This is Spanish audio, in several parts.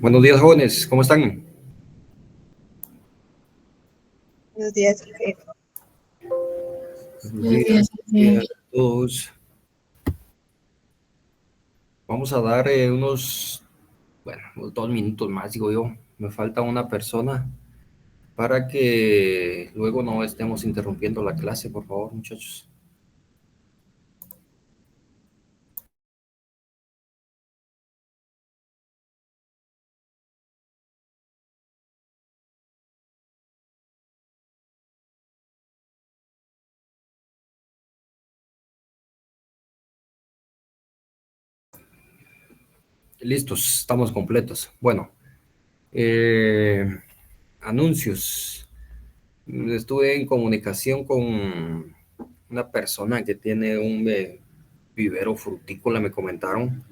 Buenos días, jóvenes, ¿cómo están? Buenos días, jefe. Buenos días, a todos. Vamos a dar unos 2 minutos más, digo yo. Me falta una persona para que luego no estemos interrumpiendo la clase, por favor, muchachos. Listos, estamos completos. Bueno, anuncios. Estuve en comunicación con una persona que tiene un vivero frutícola, me comentaron,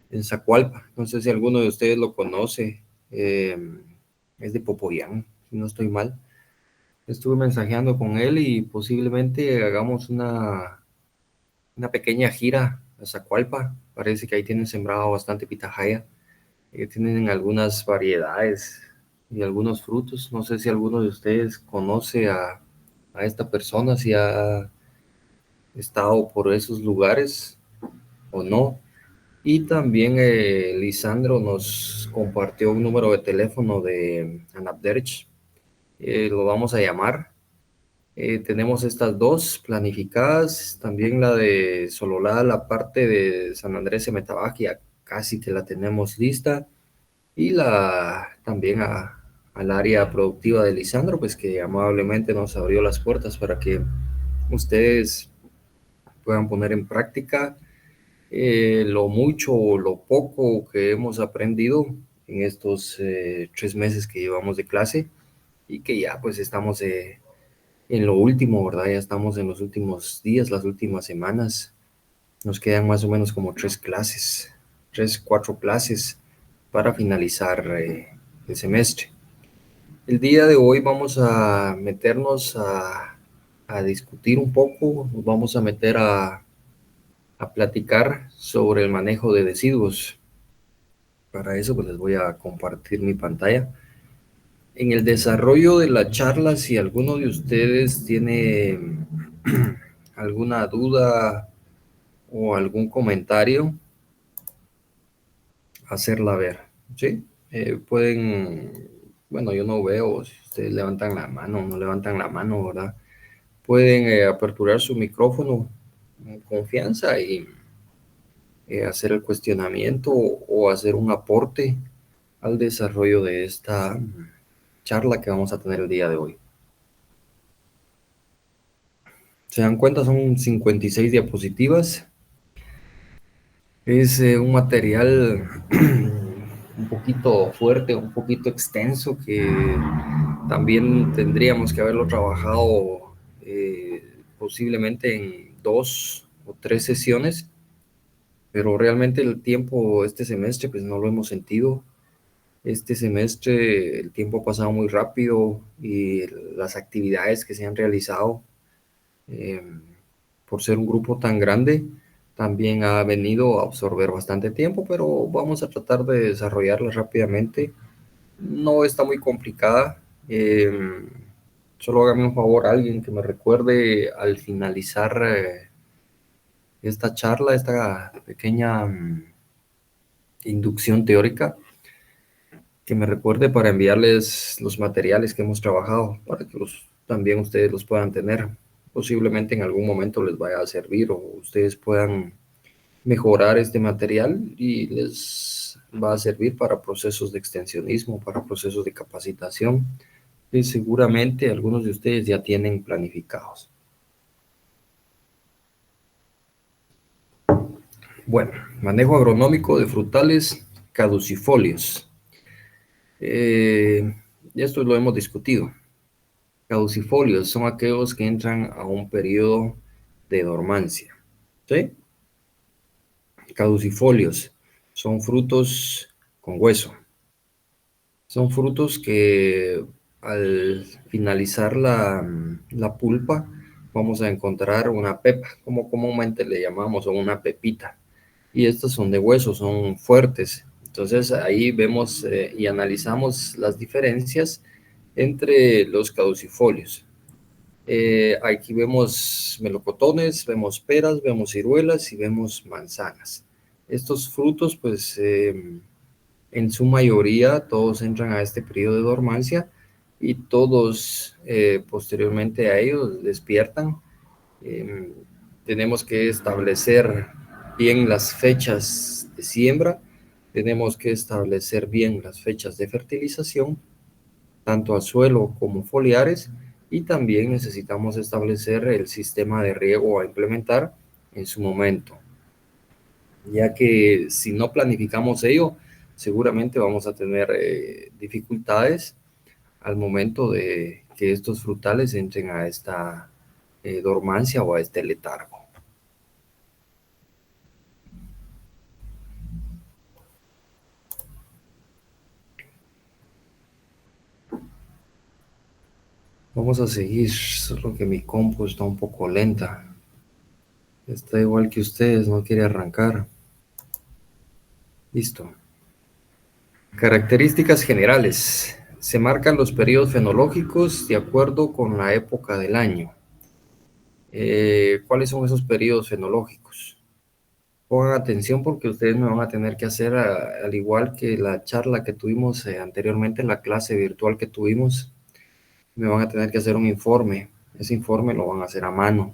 en Zacualpa. No sé si alguno de ustedes lo conoce. eh, es de Popoyán, si no estoy mal. Estuve mensajeando con él y posiblemente hagamos una pequeña gira a Zacualpa. Parece que ahí tienen sembrado bastante pitahaya. Tienen algunas variedades y algunos frutos. No sé si alguno de ustedes conoce a esta persona, si ha estado por esos lugares o no. Y también Lisandro nos compartió un número de teléfono de Anabderch. Lo vamos a llamar. Tenemos estas dos planificadas. También la de Sololá, la parte de San Andrés de Metabac, ya casi que la tenemos lista. Y también al área productiva de Lisandro, pues que amablemente nos abrió las puertas para que ustedes puedan poner en práctica lo mucho o lo poco que hemos aprendido en estos 3 meses que llevamos de clase y que ya pues estamos en lo último, ¿verdad? Ya estamos en los últimos días, las últimas semanas. Nos quedan más o menos como 3 clases, 4 clases para finalizar el semestre. El día de hoy vamos a meternos a discutir un poco, nos vamos a meter a platicar sobre el manejo de residuos. Para eso, pues les voy a compartir mi pantalla. En el desarrollo de la charla, si alguno de ustedes tiene alguna duda o algún comentario, hacerla ver, ¿sí? Pueden, bueno, yo no veo si ustedes levantan la mano o no levantan la mano, ¿verdad? Pueden aperturar su micrófono con confianza y hacer el cuestionamiento o hacer un aporte al desarrollo de esta charla que vamos a tener el día de hoy. Se dan cuenta, son 56 diapositivas. Es un material un poquito fuerte, un poquito extenso, que también tendríamos que haberlo trabajado posiblemente en 2 o 3 sesiones, pero realmente el tiempo este semestre pues no lo hemos sentido. Este semestre el tiempo ha pasado muy rápido y las actividades que se han realizado eh, por ser un grupo tan grande también ha venido a absorber bastante tiempo, pero vamos a tratar de desarrollarlas rápidamente. No está muy complicada. Solo hágame un favor, alguien que me recuerde al finalizar esta charla, esta pequeña inducción teórica, que me recuerde para enviarles los materiales que hemos trabajado, para que también ustedes los puedan tener. Posiblemente en algún momento les vaya a servir o ustedes puedan mejorar este material y les va a servir para procesos de extensionismo, para procesos de capacitación, que seguramente algunos de ustedes ya tienen planificados. Bueno, manejo agronómico de frutales caducifolios. Esto lo hemos discutido. Caducifolios son aquellos que entran a un periodo de dormancia. ¿Sí? Caducifolios son frutos con hueso. Son frutos que al finalizar la pulpa vamos a encontrar una pepa, como comúnmente le llamamos, o una pepita. Y estas son de hueso, son fuertes. Entonces ahí vemos y analizamos las diferencias entre los caducifolios. Aquí vemos melocotones, vemos peras, vemos ciruelas y vemos manzanas. Estos frutos, pues en su mayoría, todos entran a este periodo de dormancia y todos posteriormente a ellos despiertan. Eh, Tenemos que establecer bien las fechas de siembra, tenemos que establecer bien las fechas de fertilización, tanto a suelo como foliares, y también necesitamos establecer el sistema de riego a implementar en su momento, ya que si no planificamos ello, seguramente vamos a tener dificultades al momento de que estos frutales entren a esta dormancia o a este letargo. Vamos a seguir, solo que mi compu está un poco lenta. Está igual que ustedes, no quiere arrancar. Listo. Características generales. Se marcan los periodos fenológicos de acuerdo con la época del año. ¿Cuáles son esos periodos fenológicos? Pongan atención porque ustedes me van a tener que hacer, al igual que la charla que tuvimos anteriormente, la clase virtual que tuvimos, me van a tener que hacer un informe. Ese informe lo van a hacer a mano.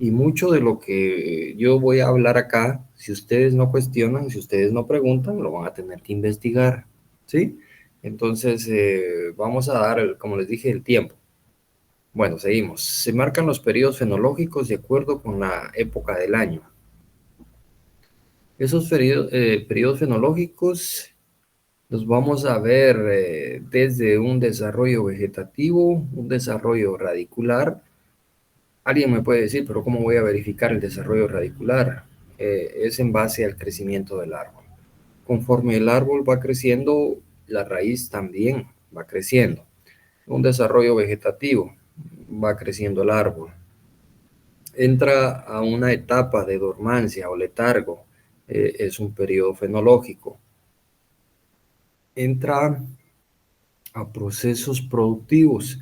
Y mucho de lo que yo voy a hablar acá, si ustedes no cuestionan, si ustedes no preguntan, lo van a tener que investigar, ¿sí? Entonces, vamos a dar, como les dije, el tiempo. Bueno, seguimos. Se marcan los periodos fenológicos de acuerdo con la época del año. Esos periodos fenológicos los vamos a ver desde un desarrollo vegetativo, un desarrollo radicular. Alguien me puede decir, pero ¿cómo voy a verificar el desarrollo radicular? Es en base al crecimiento del árbol. Conforme el árbol va creciendo, la raíz también va creciendo. Un desarrollo vegetativo, va creciendo el árbol. Entra a una etapa de dormancia o letargo, es un periodo fenológico. Entra a procesos productivos,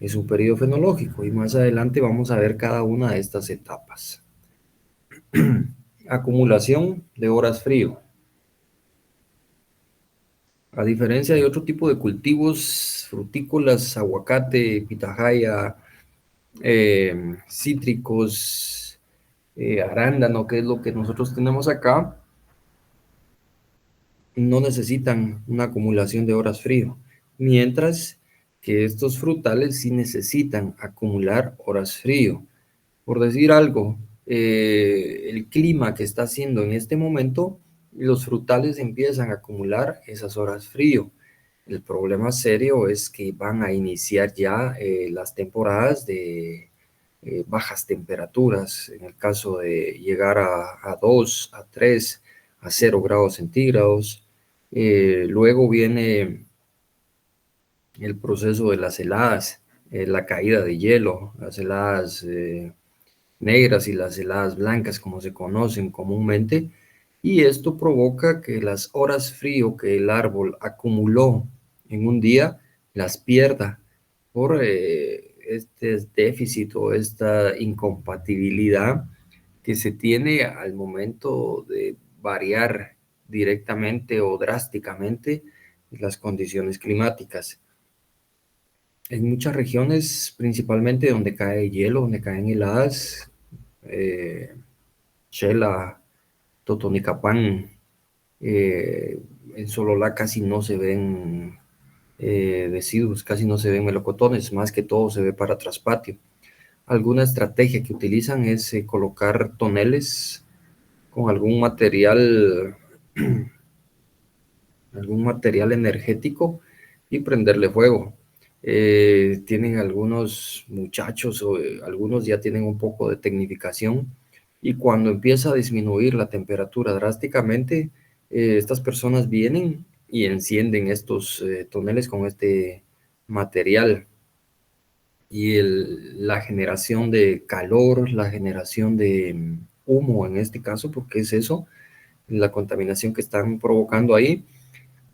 es un periodo fenológico, y más adelante vamos a ver cada una de estas etapas. Acumulación de horas frío. A diferencia de otro tipo de cultivos frutícolas, aguacate, pitahaya, cítricos, arándano, que es lo que nosotros tenemos acá, no necesitan una acumulación de horas frío, mientras que estos frutales sí necesitan acumular horas frío. Por decir algo, el clima que está haciendo en este momento, los frutales empiezan a acumular esas horas frío. El problema serio es que van a iniciar ya las temporadas de bajas temperaturas, en el caso de llegar a 2, a 3, a 0 grados centígrados. Luego viene el proceso de las heladas, la caída de hielo, las heladas negras y las heladas blancas, como se conocen comúnmente, y esto provoca que las horas frío que el árbol acumuló en un día las pierda por este déficit o esta incompatibilidad que se tiene al momento de variar directamente o drásticamente las condiciones climáticas. En muchas regiones, principalmente donde cae hielo, donde caen heladas, eh, Xela, Totonicapán, en Sololá casi no se ven deciduos, casi no se ven melocotones, más que todo se ve para traspatio. Alguna estrategia que utilizan es colocar toneles con algún material energético y prenderle fuego. Tienen algunos muchachos o algunos ya tienen un poco de tecnificación, y cuando empieza a disminuir la temperatura drásticamente, estas personas vienen y encienden estos toneles con este material, y la generación de calor, la generación de humo en este caso, porque es eso, la contaminación que están provocando ahí,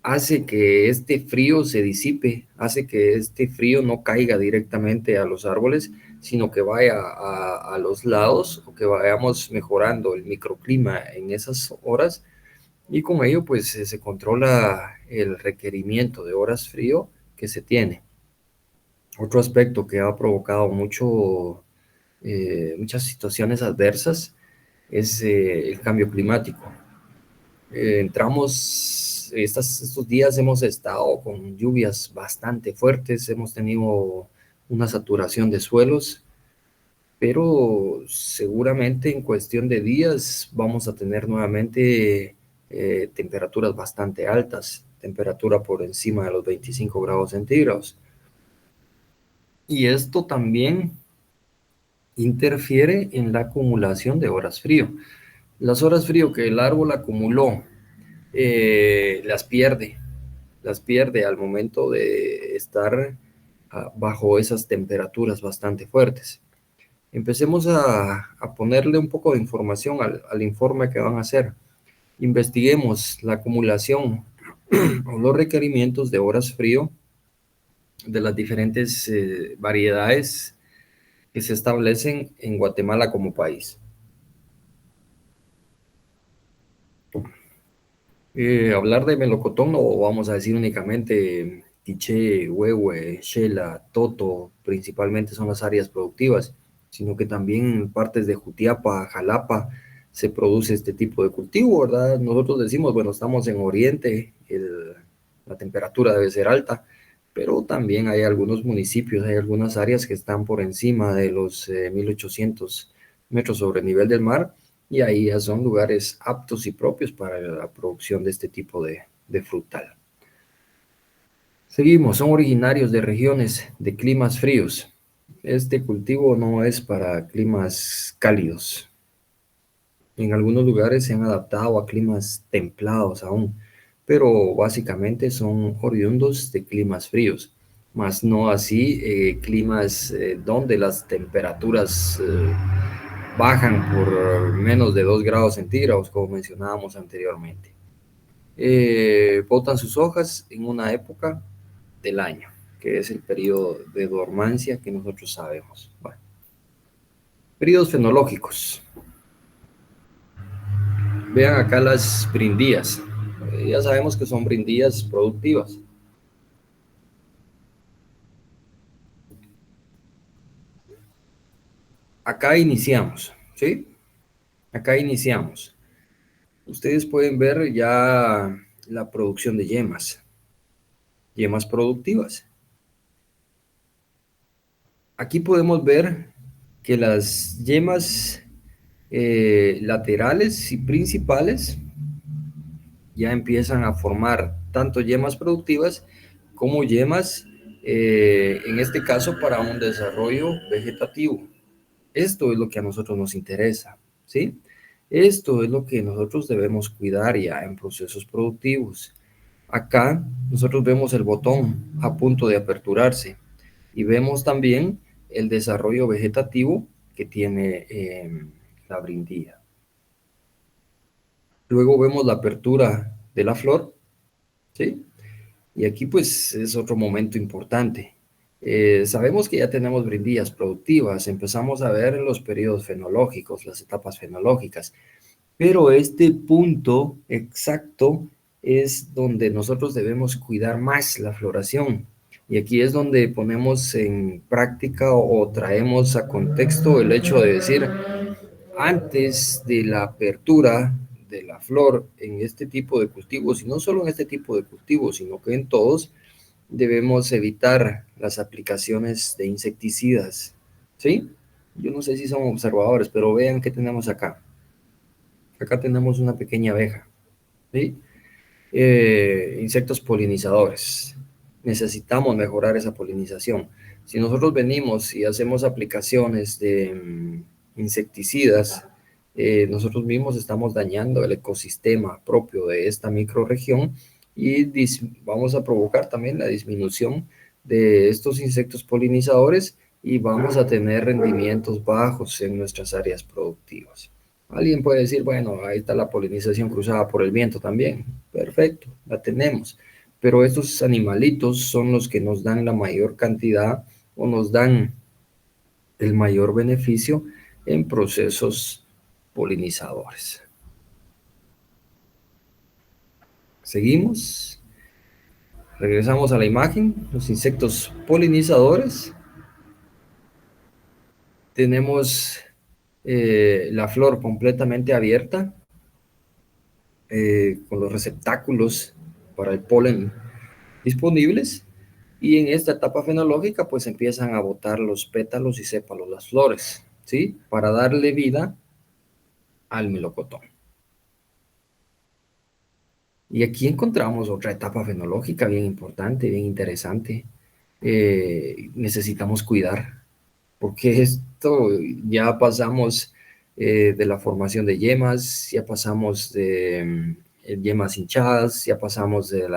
hace que este frío se disipe, hace que este frío no caiga directamente a los árboles, sino que vaya a los lados, o que vayamos mejorando el microclima en esas horas, y con ello pues se controla el requerimiento de horas frío que se tiene. Otro aspecto que ha provocado muchas situaciones adversas es el cambio climático. Estos días hemos estado con lluvias bastante fuertes, hemos tenido una saturación de suelos, pero seguramente en cuestión de días vamos a tener nuevamente temperaturas bastante altas, temperatura por encima de los 25 grados centígrados. Y esto también interfiere en la acumulación de horas frío. Las horas frío que el árbol acumuló, las pierde al momento de estar bajo esas temperaturas bastante fuertes. Empecemos a ponerle un poco de información al informe que van a hacer. Investiguemos la acumulación o los requerimientos de horas frío de las diferentes variedades que se establecen en Guatemala como país. Hablar de melocotón no vamos a decir únicamente quiché, huehue, xela, toto, principalmente son las áreas productivas, sino que también en partes de Jutiapa, Jalapa, se produce este tipo de cultivo, ¿verdad? Nosotros decimos, bueno, estamos en Oriente, la temperatura debe ser alta, pero también hay algunos municipios, hay algunas áreas que están por encima de los 1800 metros sobre el nivel del mar, y ahí ya son lugares aptos y propios para la producción de este tipo de frutal. Seguimos, son originarios de regiones de climas fríos. Este cultivo no es para climas cálidos. En algunos lugares se han adaptado a climas templados aún, pero básicamente son oriundos de climas fríos, más no así climas donde las temperaturas bajan por menos de 2 grados centígrados, como mencionábamos anteriormente. Botan sus hojas en una época del año, que es el periodo de dormancia que nosotros sabemos. Bueno, periodos fenológicos. Vean acá las brindías. Ya sabemos que son brindías productivas. Acá iniciamos, ¿sí? Acá iniciamos. Ustedes pueden ver ya la producción de yemas productivas. Aquí podemos ver que las yemas laterales y principales ya empiezan a formar tanto yemas productivas como yemas, en este caso, para un desarrollo vegetativo. Esto es lo que a nosotros nos interesa, ¿sí? Esto es lo que nosotros debemos cuidar ya en procesos productivos. Acá nosotros vemos el botón a punto de aperturarse y vemos también el desarrollo vegetativo que tiene la brindilla. Luego vemos la apertura de la flor, ¿sí? Y aquí pues es otro momento importante. Sabemos que ya tenemos brindillas productivas, empezamos a ver los periodos fenológicos, las etapas fenológicas, pero este punto exacto es donde nosotros debemos cuidar más la floración. Y aquí es donde ponemos en práctica o traemos a contexto el hecho de decir, antes de la apertura de la flor en este tipo de cultivos, y no solo en este tipo de cultivos, sino que en todos, debemos evitar las aplicaciones de insecticidas, ¿sí? Yo no sé si son observadores, pero vean qué tenemos acá. Acá tenemos una pequeña abeja, ¿sí? Insectos polinizadores. Necesitamos mejorar esa polinización. Si nosotros venimos y hacemos aplicaciones de insecticidas, nosotros mismos estamos dañando el ecosistema propio de esta microrregión y vamos a provocar también la disminución de estos insectos polinizadores y vamos a tener rendimientos bajos en nuestras áreas productivas. Alguien puede decir, bueno, ahí está la polinización cruzada por el viento también. Perfecto, la tenemos. Pero estos animalitos son los que nos dan la mayor cantidad o nos dan el mayor beneficio en procesos polinizadores. Seguimos. Regresamos a la imagen. Los insectos polinizadores. Tenemos la flor completamente abierta, con los receptáculos para el polen disponibles, y en esta etapa fenológica pues empiezan a botar los pétalos y sépalos, las flores, ¿sí? Para darle vida al melocotón. Y aquí encontramos otra etapa fenológica bien importante, bien interesante. Necesitamos cuidar, porque esto ya pasamos de la formación de yemas, ya pasamos de yemas hinchadas, ya pasamos del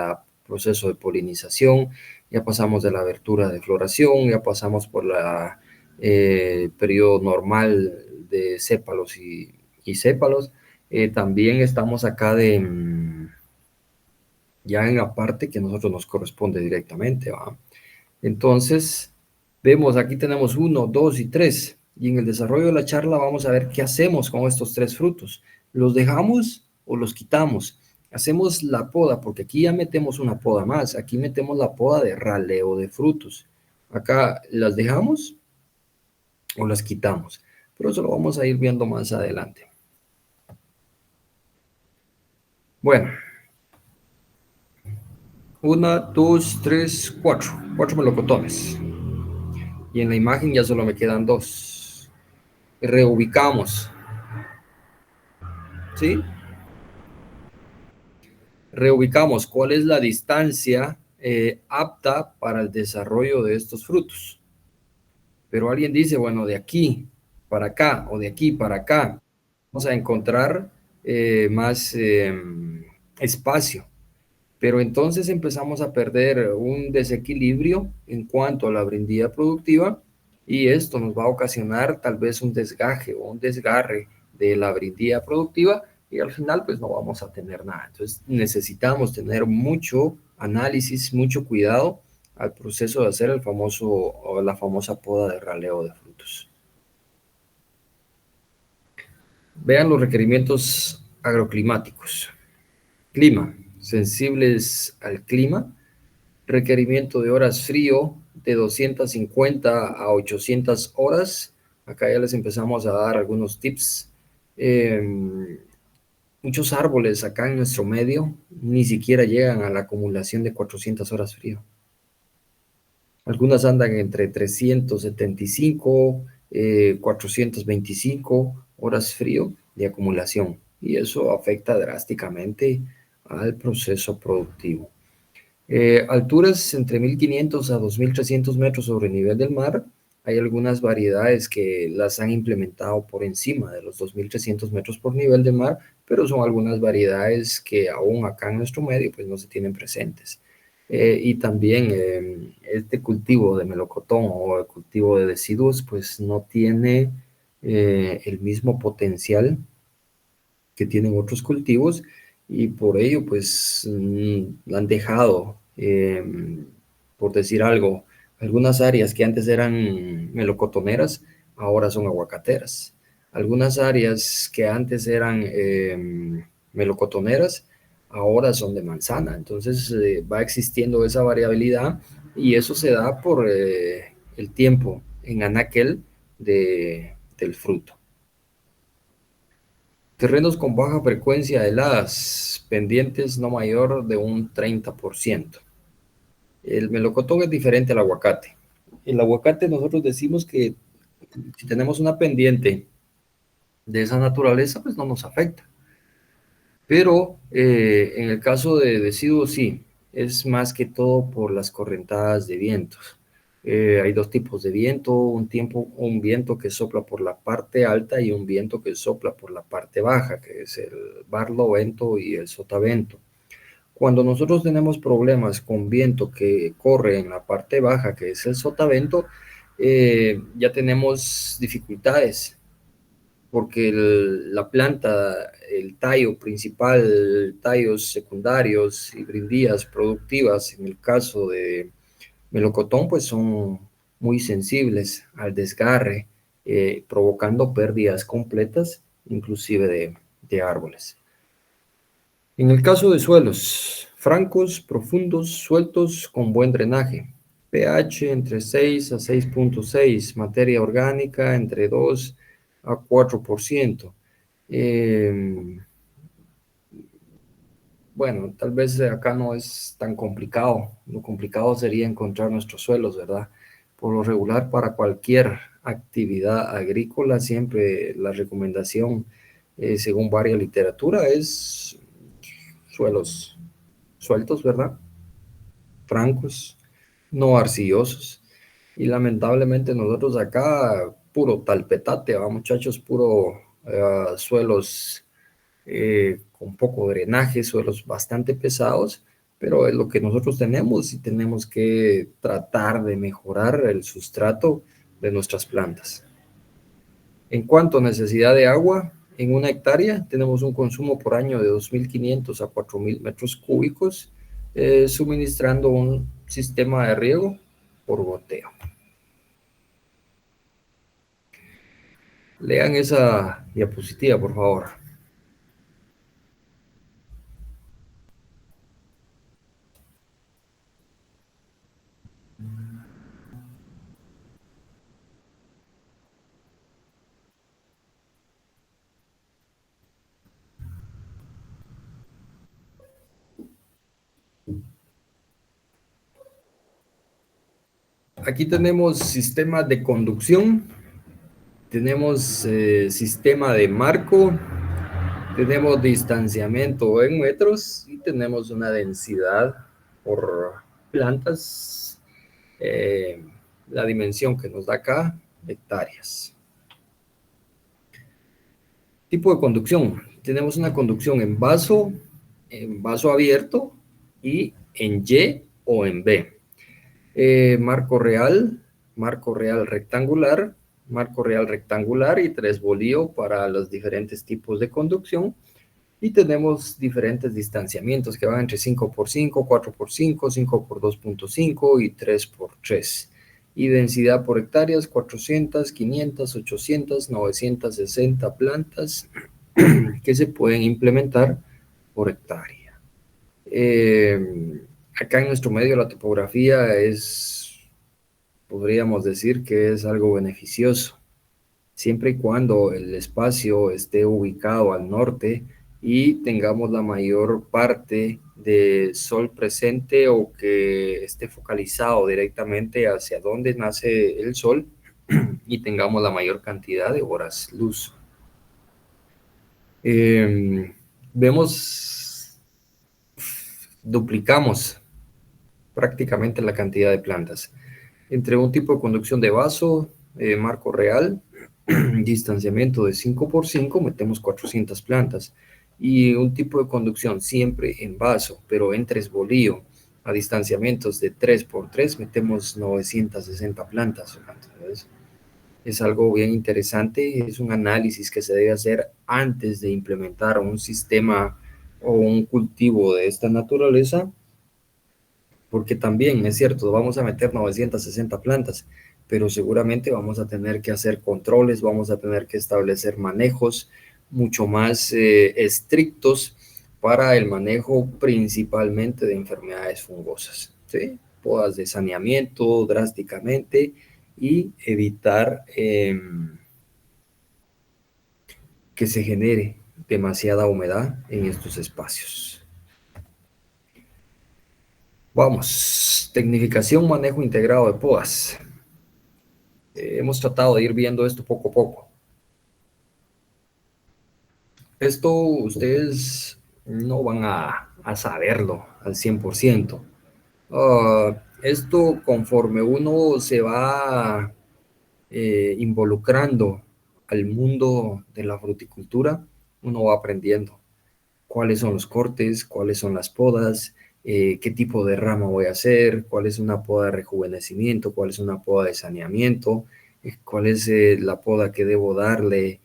proceso de polinización, ya pasamos de la abertura de floración, ya pasamos por el periodo normal de sépalos y sépalos. También estamos acá ya en la parte que a nosotros nos corresponde directamente, ¿va? Entonces, vemos, aquí tenemos uno, dos y tres. Y en el desarrollo de la charla vamos a ver qué hacemos con estos tres frutos. ¿Los dejamos o los quitamos? Hacemos la poda, porque aquí ya metemos una poda más. Aquí metemos la poda de raleo de frutos. Acá las dejamos o las quitamos. Pero eso lo vamos a ir viendo más adelante. Bueno, una, dos, tres, cuatro. Cuatro melocotones. Y en la imagen ya solo me quedan dos. Reubicamos. ¿Sí? Reubicamos cuál es la distancia apta para el desarrollo de estos frutos. Pero alguien dice, bueno, de aquí para acá o de aquí para acá, vamos a encontrar más espacio. Pero entonces empezamos a perder un desequilibrio en cuanto a la brindilla productiva, y esto nos va a ocasionar tal vez un desgaje o un desgarre de la brindilla productiva, y al final pues no vamos a tener nada. Entonces necesitamos tener mucho análisis, mucho cuidado al proceso de hacer el famoso o la famosa poda de raleo de frutos. Vean los requerimientos agroclimáticos. Clima, sensibles al clima. Requerimiento de horas frío de 250 a 800 horas. Acá ya les empezamos a dar algunos tips. Muchos árboles acá en nuestro medio ni siquiera llegan a la acumulación de 400 horas frío. Algunas andan entre 375, 425 horas frío de acumulación, y eso afecta drásticamente al proceso productivo. Alturas entre 1500 a 2300 metros sobre el nivel del mar. Hay algunas variedades que las han implementado por encima de los 2300 metros por nivel del mar, pero son algunas variedades que aún acá en nuestro medio pues no se tienen presentes. Y también este cultivo de melocotón o el cultivo de deciduos pues no tiene el mismo potencial que tienen otros cultivos, y por ello pues han dejado, por decir algo, algunas áreas que antes eran melocotoneras, ahora son aguacateras. Algunas áreas que antes eran melocotoneras, ahora son de manzana. Entonces va existiendo esa variabilidad, y eso se da por el tiempo en anaquel del fruto. Terrenos con baja frecuencia de heladas, pendientes no mayor de un 30%. El melocotón es diferente al aguacate. El aguacate nosotros decimos que si tenemos una pendiente de esa naturaleza, pues no nos afecta. Pero en el caso de deciduos sí, es más que todo por las correntadas de vientos. Hay dos tipos de viento, un viento que sopla por la parte alta y un viento que sopla por la parte baja, que es el barlovento y el sotavento. Cuando nosotros tenemos problemas con viento que corre en la parte baja, que es el sotavento, ya tenemos dificultades porque la planta, el tallo principal, tallos secundarios y brindillas productivas, en el caso de melocotón, pues son muy sensibles al desgarre, provocando pérdidas completas, inclusive de árboles. En el caso de suelos, francos, profundos, sueltos, con buen drenaje, pH entre 6 a 6.6, materia orgánica entre 2 a 4%. Eh, bueno, tal vez acá no es tan complicado. Lo complicado sería encontrar nuestros suelos, ¿verdad? Por lo regular, para cualquier actividad agrícola, siempre la recomendación, según varia literatura, es suelos sueltos, ¿verdad? Francos, no arcillosos. Y lamentablemente nosotros acá, puro talpetate, ¿va, muchachos? Puro suelos con poco drenaje, suelos bastante pesados, pero es lo que nosotros tenemos y tenemos que tratar de mejorar el sustrato de nuestras plantas. En cuanto a necesidad de agua, en una hectárea tenemos un consumo por año de 2.500 a 4.000 metros cúbicos, suministrando un sistema de riego por goteo. Lean esa diapositiva, por favor. Aquí tenemos sistema de conducción, tenemos sistema de marco, tenemos distanciamiento en metros y tenemos una densidad por plantas, eh, la dimensión que nos da acá, hectáreas. Tipo de conducción, tenemos una conducción en vaso abierto y en Y o en B. Marco real rectangular, marco real rectangular y 3 bolío para los diferentes tipos de conducción. Y tenemos diferentes distanciamientos que van entre 5x5, 4x5, 5x2.5 y 3x3. Y densidad por hectáreas, 400, 500, 800, 960 plantas que se pueden implementar por hectárea. Acá en nuestro medio la topografía podríamos decir que es algo beneficioso, siempre y cuando el espacio esté ubicado al norte y tengamos la mayor parte de sol presente o que esté focalizado directamente hacia donde nace el sol y tengamos la mayor cantidad de horas luz. Vemos, duplicamos prácticamente la cantidad de plantas. Entre un tipo de conducción de vaso, marco real, distanciamiento de 5x5, metemos 400 plantas. Y un tipo de conducción siempre en vaso, pero en 3 bolío, a distanciamientos de 3x3, metemos 960 plantas. Entonces, es algo bien interesante, es un análisis que se debe hacer antes de implementar un sistema o un cultivo de esta naturaleza, porque también es cierto, vamos a meter 960 plantas, pero seguramente vamos a tener que hacer controles, vamos a tener que establecer manejos mucho más estrictos para el manejo principalmente de enfermedades fungosas, ¿sí? Podas de saneamiento drásticamente y evitar que se genere demasiada humedad en estos espacios. Vamos, tecnificación, manejo integrado de podas. Hemos tratado de ir viendo esto poco a poco. Esto ustedes no van a saberlo al 100%. Esto conforme uno se va involucrando al mundo de la fruticultura, uno va aprendiendo cuáles son los cortes, cuáles son las podas, qué tipo de rama voy a hacer, cuál es una poda de rejuvenecimiento, cuál es una poda de saneamiento, cuál es la poda que debo darle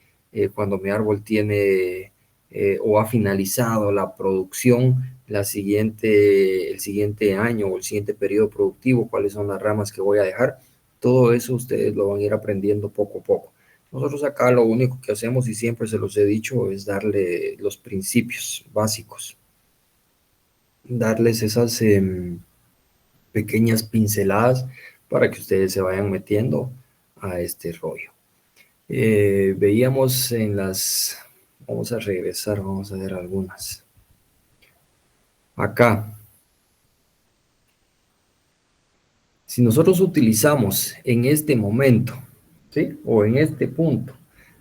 cuando mi árbol tiene o ha finalizado la producción, el siguiente año o el siguiente periodo productivo, cuáles son las ramas que voy a dejar. Todo eso ustedes lo van a ir aprendiendo poco a poco. Nosotros acá lo único que hacemos, y siempre se los he dicho, es darle los principios básicos, darles esas pequeñas pinceladas para que ustedes se vayan metiendo a este rollo. Veíamos vamos a regresar, vamos a ver algunas. Acá, si nosotros utilizamos en este momento, ¿sí? O en este punto,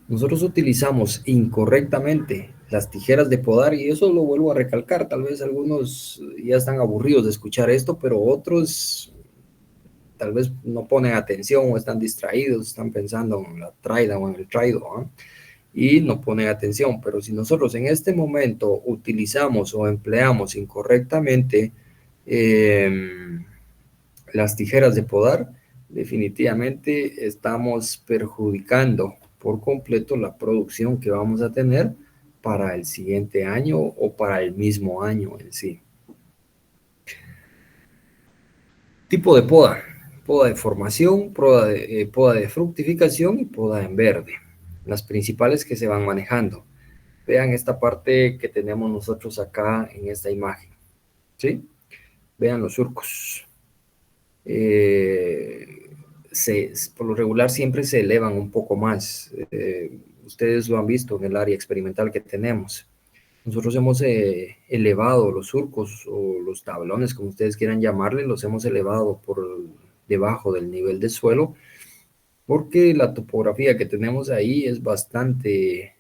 nosotros utilizamos incorrectamente las tijeras de podar, y eso lo vuelvo a recalcar, tal vez algunos ya están aburridos de escuchar esto, pero otros tal vez no ponen atención o están distraídos, están pensando en la traida o en el traido, ¿eh? Y no ponen atención. Pero si nosotros en este momento utilizamos o empleamos incorrectamente las tijeras de podar, definitivamente estamos perjudicando por completo la producción que vamos a tener para el siguiente año o para el mismo año en sí. Tipo de poda: poda de formación, poda de fructificación y poda en verde. Las principales que se van manejando. Vean esta parte que tenemos nosotros acá en esta imagen, ¿sí? Vean los surcos. Por lo regular siempre se elevan un poco más. Ustedes lo han visto en el área experimental que tenemos. Nosotros hemos elevado los surcos o los tablones, como ustedes quieran llamarle, los hemos elevado por debajo del nivel del suelo, porque la topografía que tenemos ahí es bastante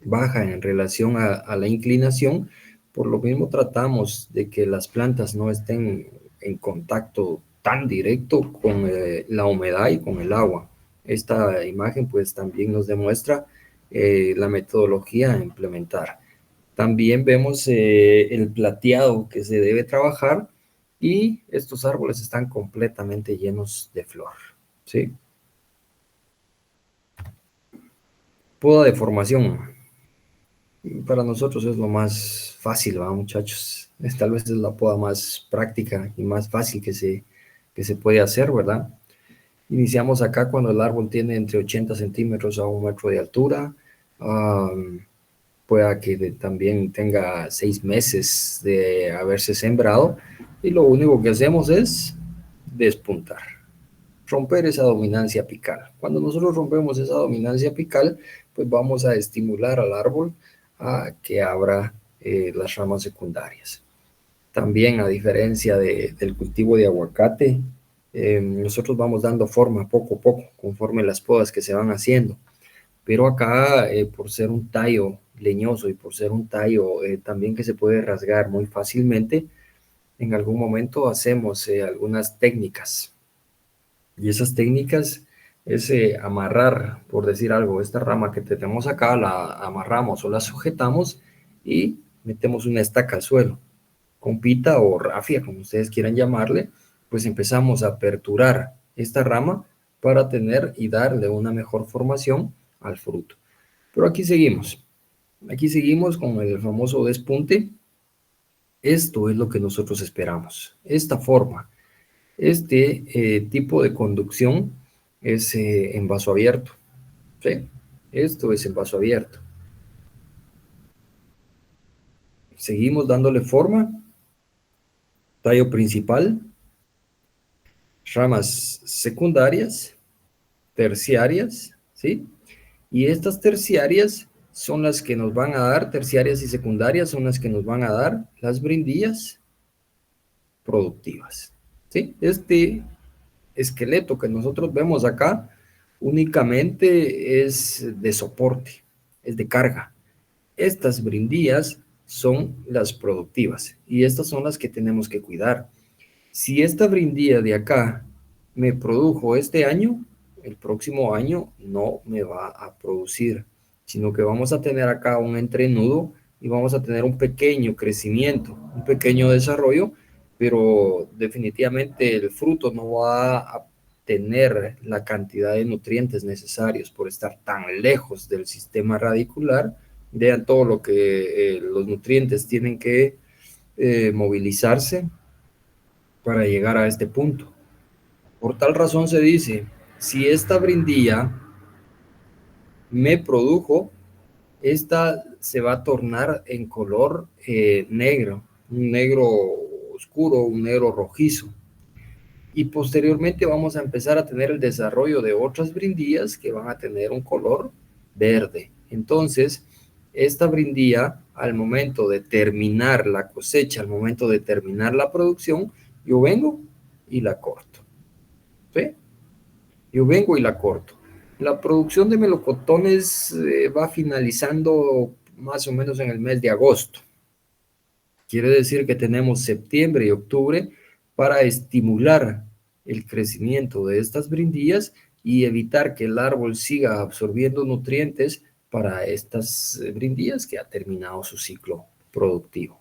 baja en relación a la inclinación. Por lo mismo tratamos de que las plantas no estén en contacto tan directo con la humedad y con el agua. Esta imagen pues también nos demuestra la metodología a implementar. También vemos el plateado que se debe trabajar, y estos árboles están completamente llenos de flor, ¿sí? Poda de formación. Para nosotros es lo más fácil, ¿va, muchachos? Tal vez es la poda más práctica y más fácil que se puede hacer, ¿verdad? Iniciamos acá cuando el árbol tiene entre 80 centímetros a 1 metro de altura. Pueda que también tenga 6 meses de haberse sembrado, y lo único que hacemos es despuntar, romper esa dominancia apical. Cuando nosotros rompemos esa dominancia apical, pues vamos a estimular al árbol a que abra las ramas secundarias. También, a diferencia del cultivo de aguacate, nosotros vamos dando forma poco a poco, conforme las podas que se van haciendo. Pero acá, por ser un tallo leñoso y por ser un tallo también que se puede rasgar muy fácilmente, en algún momento hacemos algunas técnicas. Y esas técnicas es amarrar, por decir algo, esta rama que tenemos acá, la amarramos o la sujetamos y metemos una estaca al suelo. Con pita o rafia, como ustedes quieran llamarle, pues empezamos a aperturar esta rama para tener y darle una mejor formación al fruto. Pero aquí seguimos con el famoso despunte. Esto es lo que nosotros esperamos. Esta forma, este tipo de conducción es en vaso abierto, ¿sí? Esto es en vaso abierto. Seguimos dándole forma. Tallo principal, ramas secundarias, terciarias, ¿sí? Y estas terciarias son las que nos van a dar, terciarias y secundarias son las que nos van a dar las brindillas productivas, ¿sí? Este esqueleto que nosotros vemos acá únicamente es de soporte, es de carga. Estas brindillas son las productivas, y estas son las que tenemos que cuidar. Si esta brindilla de acá me produjo este año, el próximo año no me va a producir, sino que vamos a tener acá un entrenudo y vamos a tener un pequeño crecimiento, un pequeño desarrollo, pero definitivamente el fruto no va tener la cantidad de nutrientes necesarios por estar tan lejos del sistema radicular. Vean todo lo que los nutrientes tienen que movilizarse para llegar a este punto. Por tal razón se dice, si esta brindilla me produjo, esta se va a tornar en color negro, un negro oscuro, un negro rojizo. Y posteriormente vamos a empezar a tener el desarrollo de otras brindillas que van a tener un color verde. Entonces, esta brindilla, al momento de terminar la cosecha, al momento de terminar la producción, yo vengo y la corto. ¿Sí? Yo vengo y la corto. La producción de melocotones va finalizando más o menos en el mes de agosto. Quiere decir que tenemos septiembre y octubre para estimular el crecimiento de estas brindillas y evitar que el árbol siga absorbiendo nutrientes para estas brindillas que ha terminado su ciclo productivo.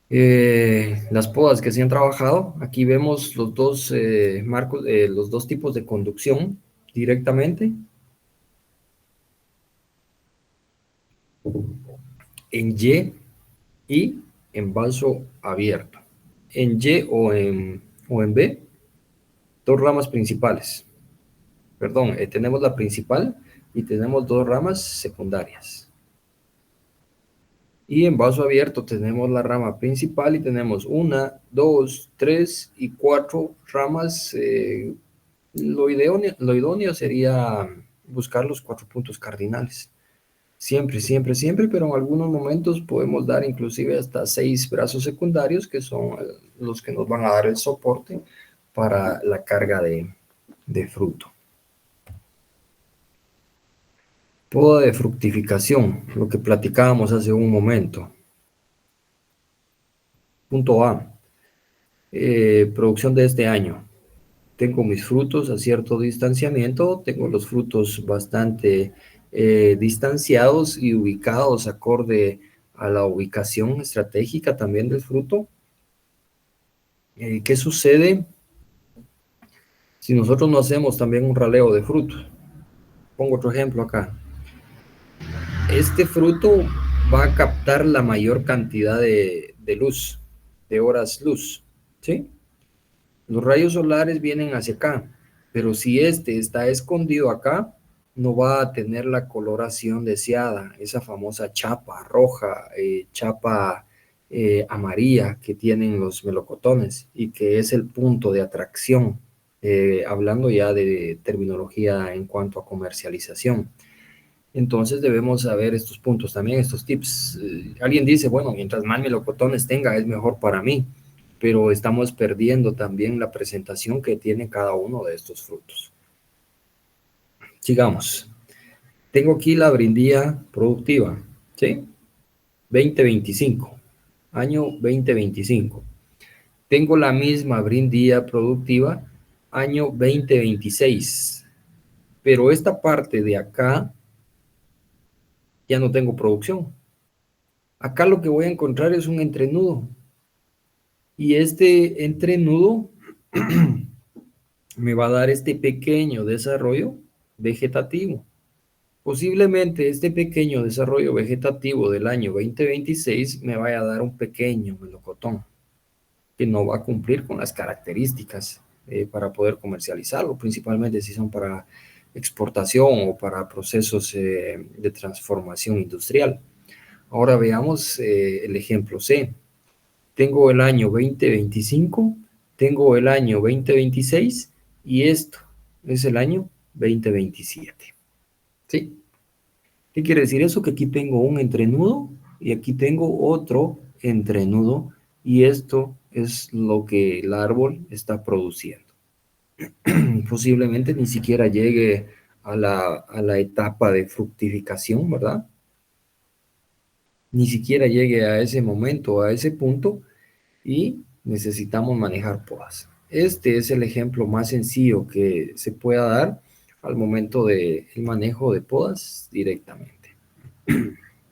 Las podas que se han trabajado, aquí vemos los dos marcos, los dos tipos de conducción directamente en y en vaso abierto. En Y o en B, dos ramas principales. Perdón, tenemos la principal y tenemos dos ramas secundarias. Y en vaso abierto tenemos la rama principal y tenemos 1, 2, 3 y 4 ramas. Lo idóneo sería buscar los 4 puntos cardinales. Siempre, siempre, siempre, pero en algunos momentos podemos dar inclusive hasta 6 brazos secundarios que son los que nos van a dar el soporte para la carga de fruto. Poda de fructificación, lo que platicábamos hace un momento. Punto A, producción de este año. Tengo mis frutos a cierto distanciamiento, tengo los frutos bastante distanciados y ubicados acorde a la ubicación estratégica también del fruto. ¿Qué sucede si nosotros no hacemos también un raleo de frutos? Pongo otro ejemplo acá. Este fruto va a captar la mayor cantidad de luz, de horas luz, ¿sí? Los rayos solares vienen hacia acá, pero si este está escondido acá, no va a tener la coloración deseada, esa famosa chapa roja, chapa amarilla que tienen los melocotones y que es el punto de atracción, hablando ya de terminología en cuanto a comercialización. Entonces debemos saber estos puntos también, estos tips. Alguien dice, bueno, mientras más melocotones tenga es mejor para mí, pero estamos perdiendo también la presentación que tiene cada uno de estos frutos. Sigamos. Tengo aquí la brindilla productiva, ¿sí? 2025, año 2025. Tengo la misma brindilla productiva, año 2026, pero esta parte de acá ya no tengo producción. Acá lo que voy a encontrar es un entrenudo. Y este entrenudo me va a dar este pequeño desarrollo vegetativo. Posiblemente este pequeño desarrollo vegetativo del año 2026 me vaya a dar un pequeño melocotón que no va a cumplir con las características para poder comercializarlo, principalmente si son para exportación o para procesos de transformación industrial. Ahora veamos el ejemplo C. Tengo el año 2025, tengo el año 2026 y esto es el año 2027. ¿Sí? ¿Qué quiere decir eso? Que aquí tengo un entrenudo y aquí tengo otro entrenudo y esto es lo que el árbol está produciendo. Posiblemente ni siquiera llegue a la etapa de fructificación, ¿verdad? Ni siquiera llegue a ese momento, a ese punto, y necesitamos manejar podas. Este es el ejemplo más sencillo que se pueda dar al momento del manejo de podas directamente.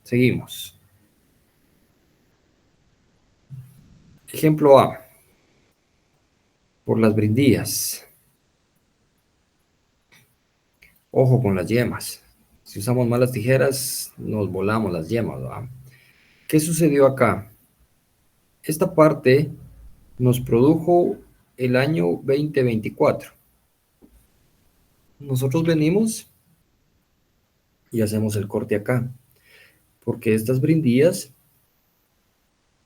Seguimos. Ejemplo A. por las brindillas. Ojo con las yemas. Si usamos malas tijeras, nos volamos las yemas, ¿verdad? ¿Qué sucedió acá? Esta parte nos produjo el año 2024. Nosotros venimos y hacemos el corte acá, porque estas brindillas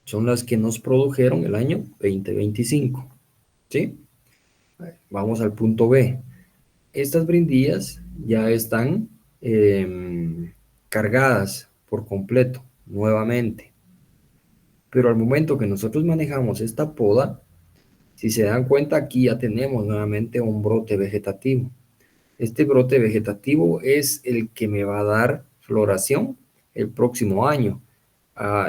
son las que nos produjeron el año 2025, ¿sí? Vamos al punto B. Estas brindillas ya están cargadas por completo, nuevamente. Pero al momento que nosotros manejamos esta poda, si se dan cuenta, aquí ya tenemos nuevamente un brote vegetativo. Este brote vegetativo es el que me va a dar floración el próximo año.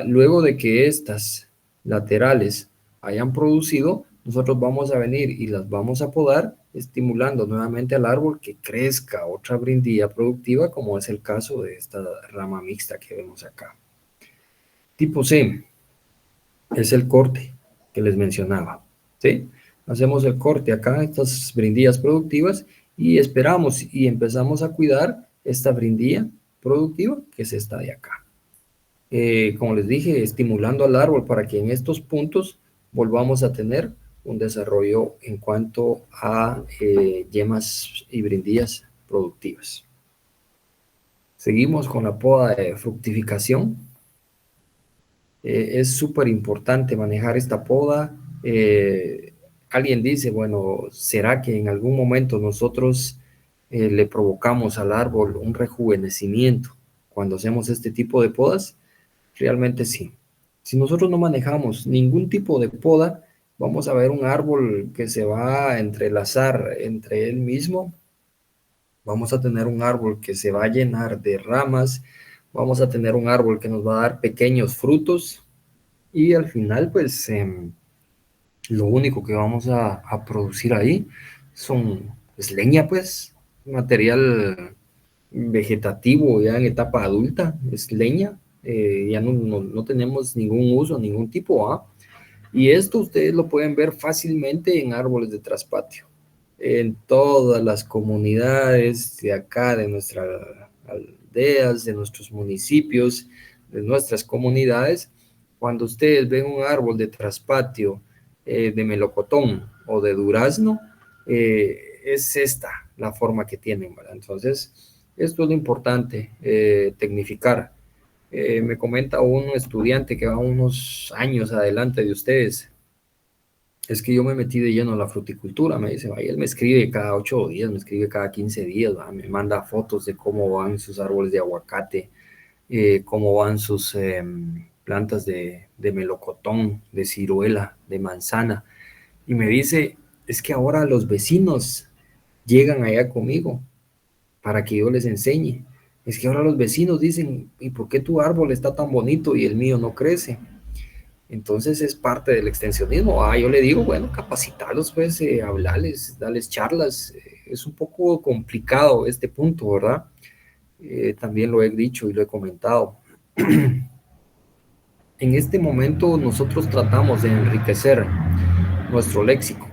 Luego de que estas laterales hayan producido, nosotros vamos a venir y las vamos a podar, estimulando nuevamente al árbol que crezca otra brindilla productiva, como es el caso de esta rama mixta que vemos acá. Tipo C es el corte que les mencionaba, ¿sí? Hacemos el corte acá, estas brindillas productivas, y esperamos y empezamos a cuidar esta brindilla productiva, que es esta de acá. Como les dije, estimulando al árbol para que en estos puntos volvamos a tener un desarrollo en cuanto a yemas y brindillas productivas. Seguimos con la poda de fructificación. Es súper importante manejar esta poda. Alguien dice, bueno, ¿será que en algún momento nosotros le provocamos al árbol un rejuvenecimiento cuando hacemos este tipo de podas? Realmente sí. Si nosotros no manejamos ningún tipo de poda, vamos a ver un árbol que se va a entrelazar entre él mismo. Vamos a tener un árbol que se va a llenar de ramas. Vamos a tener un árbol que nos va a dar pequeños frutos. Y al final, pues, lo único que vamos a producir ahí es leña, pues, material vegetativo ya en etapa adulta, es leña, ya no tenemos ningún uso, ningún tipo, ¿ah? Y esto ustedes lo pueden ver fácilmente en árboles de traspatio, en todas las comunidades de acá, de nuestras aldeas, de nuestros municipios, de nuestras comunidades. Cuando ustedes ven un árbol de traspatio, de melocotón o de durazno, es esta la forma que tienen, ¿verdad? Entonces, esto es lo importante, tecnificar. Me comenta un estudiante que va unos años adelante de ustedes, es que yo me metí de lleno a la fruticultura, me dice, él me escribe cada 8 días, me escribe cada 15 días, ¿va? Me manda fotos de cómo van sus árboles de aguacate, cómo van sus plantas de melocotón, de ciruela, de manzana, y me dice, es que ahora los vecinos llegan allá conmigo para que yo les enseñe. Es que ahora los vecinos dicen, ¿y por qué tu árbol está tan bonito y el mío no crece? Entonces es parte del extensionismo. Yo le digo, bueno, capacitarlos, pues, hablarles, darles charlas. Es un poco complicado este punto, ¿verdad? También lo he dicho y lo he comentado. En este momento nosotros tratamos de enriquecer nuestro léxico.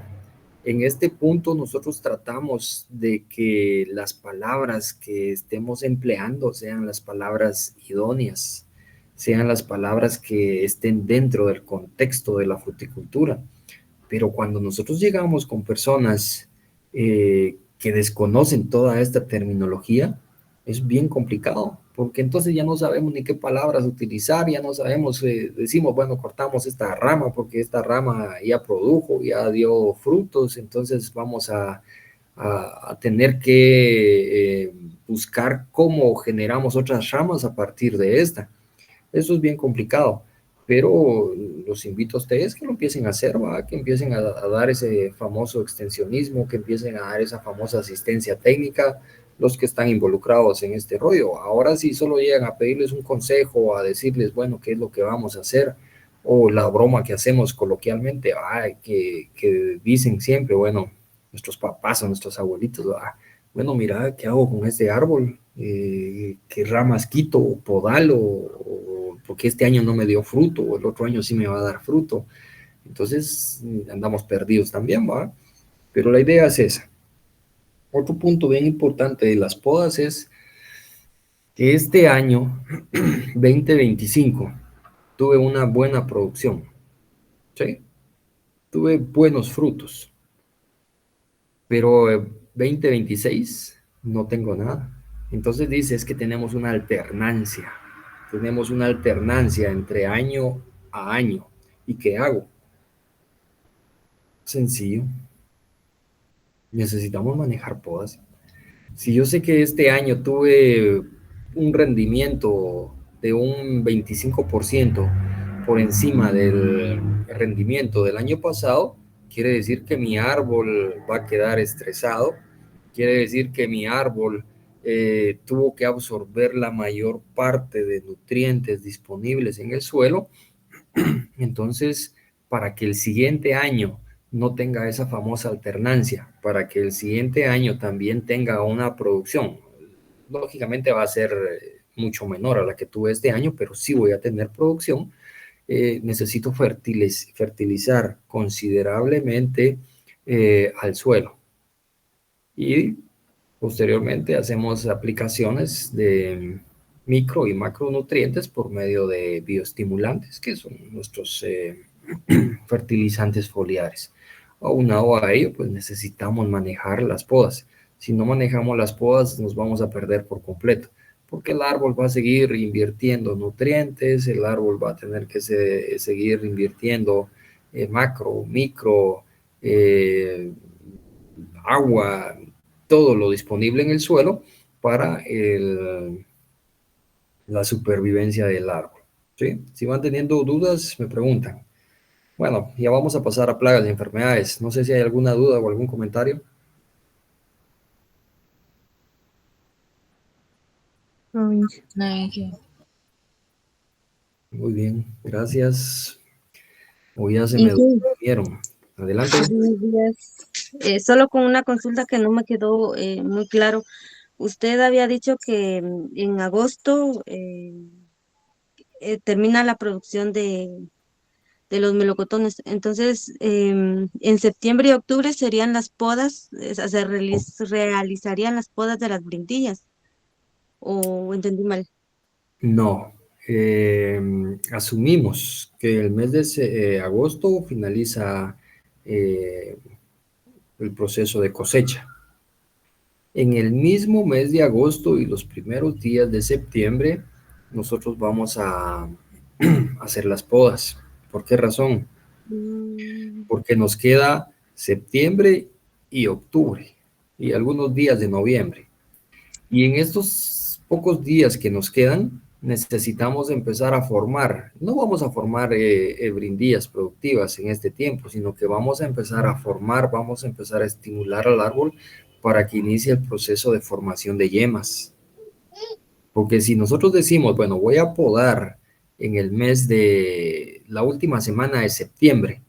En este punto nosotros tratamos de que las palabras que estemos empleando sean las palabras idóneas, sean las palabras que estén dentro del contexto de la fruticultura. Pero cuando nosotros llegamos con personas que desconocen toda esta terminología, es bien complicado, porque entonces ya no sabemos ni qué palabras utilizar, ya no sabemos, decimos, bueno, cortamos esta rama porque esta rama ya produjo, ya dio frutos, entonces vamos a tener que buscar cómo generamos otras ramas a partir de esta. Eso es bien complicado, pero los invito a ustedes que lo empiecen a hacer, ¿va? Que empiecen a dar ese famoso extensionismo, que empiecen a dar esa famosa asistencia técnica, los que están involucrados en este rollo. Ahora sí solo llegan a pedirles un consejo, a decirles, bueno, qué es lo que vamos a hacer, o la broma que hacemos coloquialmente, que dicen siempre, bueno, nuestros papás o nuestros abuelitos, bueno, mira, ¿qué hago con este árbol? ¿Qué ramas quito o podalo? Porque este año no me dio fruto, o el otro año sí me va a dar fruto. Entonces andamos perdidos también, ¿va? Pero la idea es esa. Otro punto bien importante de las podas es que este año 2025 tuve una buena producción, ¿sí? Tuve buenos frutos, pero 2026 no tengo nada. Entonces dices que tenemos una alternancia entre año a año. ¿Y qué hago? Sencillo, necesitamos manejar podas. Si yo sé que este año tuve un rendimiento de un 25% por encima del rendimiento del año pasado, quiere decir que mi árbol va a quedar estresado, quiere decir que mi árbol tuvo que absorber la mayor parte de nutrientes disponibles en el suelo. Entonces, para que el siguiente año no tenga esa famosa alternancia, para que el siguiente año también tenga una producción, lógicamente va a ser mucho menor a la que tuve este año, pero sí voy a tener producción. Necesito fertilizar considerablemente al suelo y posteriormente hacemos aplicaciones de micro y macronutrientes por medio de bioestimulantes, que son nuestros fertilizantes foliares. Aunado a ello, pues necesitamos manejar las podas. Si no manejamos las podas, nos vamos a perder por completo, porque el árbol va a seguir invirtiendo nutrientes, el árbol va a tener que seguir invirtiendo macro, micro, eh, agua, todo lo disponible en el suelo para la supervivencia del árbol. ¿Sí? Si van teniendo dudas, me preguntan. Bueno, ya vamos a pasar a plagas y enfermedades. No sé si hay alguna duda o algún comentario. No, Muy bien, gracias. O ya se me Inge, durmieron. Adelante. buenos días. Solo con una consulta que no me quedó muy claro. Usted había dicho que en agosto termina la producción de los melocotones. Entonces, en septiembre y octubre serían las podas, o sea, realizarían las podas de las brindillas. ¿O entendí mal? No. Asumimos que el mes de agosto finaliza eh, el proceso de cosecha. En el mismo mes de agosto y los primeros días de septiembre, nosotros vamos a hacer las podas. ¿Por qué razón? Mm, Porque nos queda septiembre y octubre y algunos días de noviembre. Y en estos pocos días que nos quedan, necesitamos empezar a formar. No vamos a formar brindillas productivas en este tiempo, sino que vamos a empezar a formar, vamos a empezar a estimular al árbol para que inicie el proceso de formación de yemas. Porque si nosotros decimos, bueno, voy a podar en el mes de la última semana de septiembre,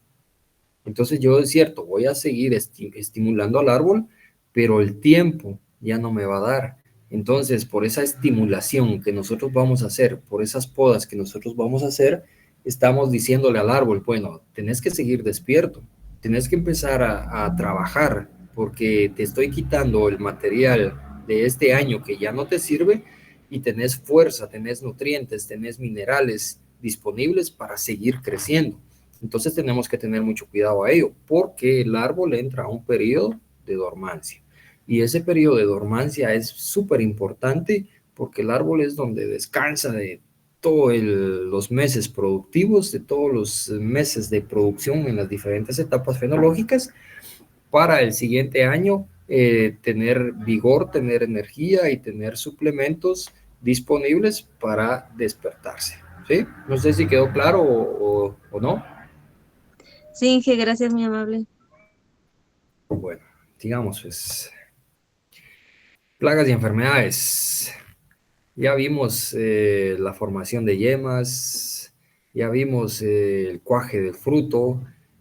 entonces yo es cierto, voy a seguir estimulando al árbol, pero el tiempo ya no me va a dar. Entonces, por esa estimulación que nosotros vamos a hacer, por esas podas que nosotros vamos a hacer, estamos diciéndole al árbol, bueno, tenés que seguir despierto, tenés que empezar a trabajar, porque te estoy quitando el material de este año que ya no te sirve y tenés fuerza, tenés nutrientes, tenés minerales disponibles para seguir creciendo. Entonces tenemos que tener mucho cuidado a ello, porque el árbol entra a un periodo de dormancia. Y ese periodo de dormancia es súper importante porque el árbol es donde descansa de todos los meses productivos, de todos los meses de producción en las diferentes etapas fenológicas, para el siguiente año tener vigor, tener energía y tener suplementos disponibles para despertarse. ¿Sí? No sé si quedó claro o no. sí, Inge, gracias, muy amable. Bueno, digamos, pues, plagas y enfermedades. Ya vimos la formación de yemas, ya vimos el cuaje del fruto,